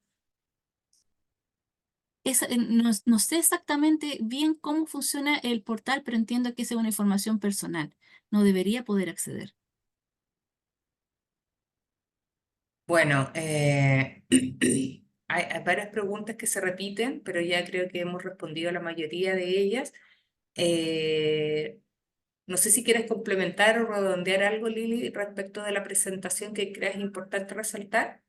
No sé exactamente bien cómo funciona el portal, pero entiendo que esa es una información personal. No debería poder acceder. Bueno, hay varias preguntas que se repiten, pero ya creo que hemos respondido a la mayoría de ellas. Eh, no sé si quieres complementar o redondear algo, Lili, respecto de la presentación que creas importante resaltar.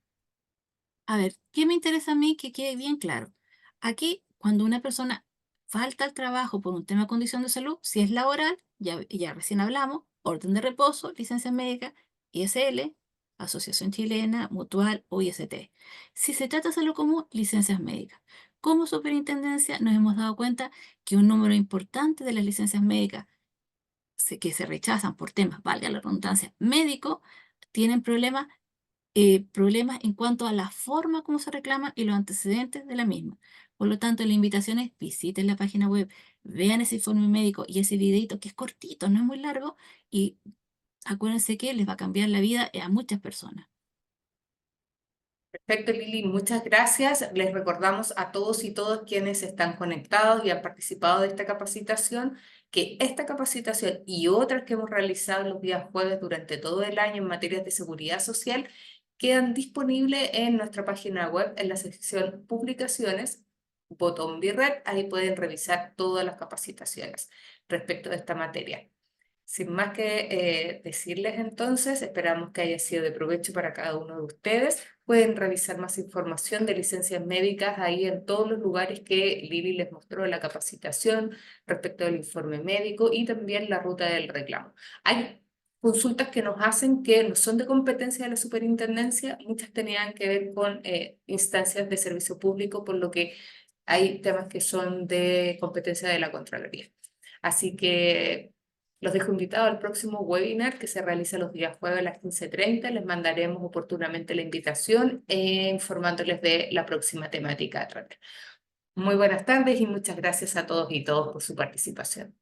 A ver, ¿qué me interesa a mí que quede bien claro? Aquí, cuando una persona falta al trabajo por un tema de condición de salud, si es laboral, ya recién hablamos, orden de reposo, licencia médica, ISL, Asociación Chilena, Mutual o IST. Si se trata de salud común, licencias médicas. Como superintendencia nos hemos dado cuenta que un número importante de las licencias médicas que se rechazan por temas, valga la redundancia, médico, tienen problemas en cuanto a la forma como se reclaman y los antecedentes de la misma. Por lo tanto, la invitación es visiten la página web, vean ese informe médico y ese videito que es cortito, no es muy largo, y acuérdense que les va a cambiar la vida a muchas personas. Perfecto, Lili, muchas gracias. Les recordamos a todos y todas quienes están conectados y han participado de esta capacitación, que esta capacitación y otras que hemos realizado los días jueves durante todo el año en materias de seguridad social quedan disponibles en nuestra página web en la sección publicaciones, botón Virred. Ahí pueden revisar todas las capacitaciones respecto de esta materia. Sin más que decirles entonces, esperamos que haya sido de provecho para cada uno de ustedes. Pueden revisar más información de licencias médicas ahí en todos los lugares que Lili les mostró en la capacitación respecto del informe médico y también la ruta del reclamo. Hay consultas que nos hacen que no son de competencia de la superintendencia, muchas tenían que ver con instancias de servicio público, por lo que hay temas que son de competencia de la Contraloría. Así que los dejo invitados al próximo webinar que se realiza los días jueves a las 15:30. Les mandaremos oportunamente la invitación informándoles de la próxima temática a tratar. Muy buenas tardes y muchas gracias a todos y todas por su participación.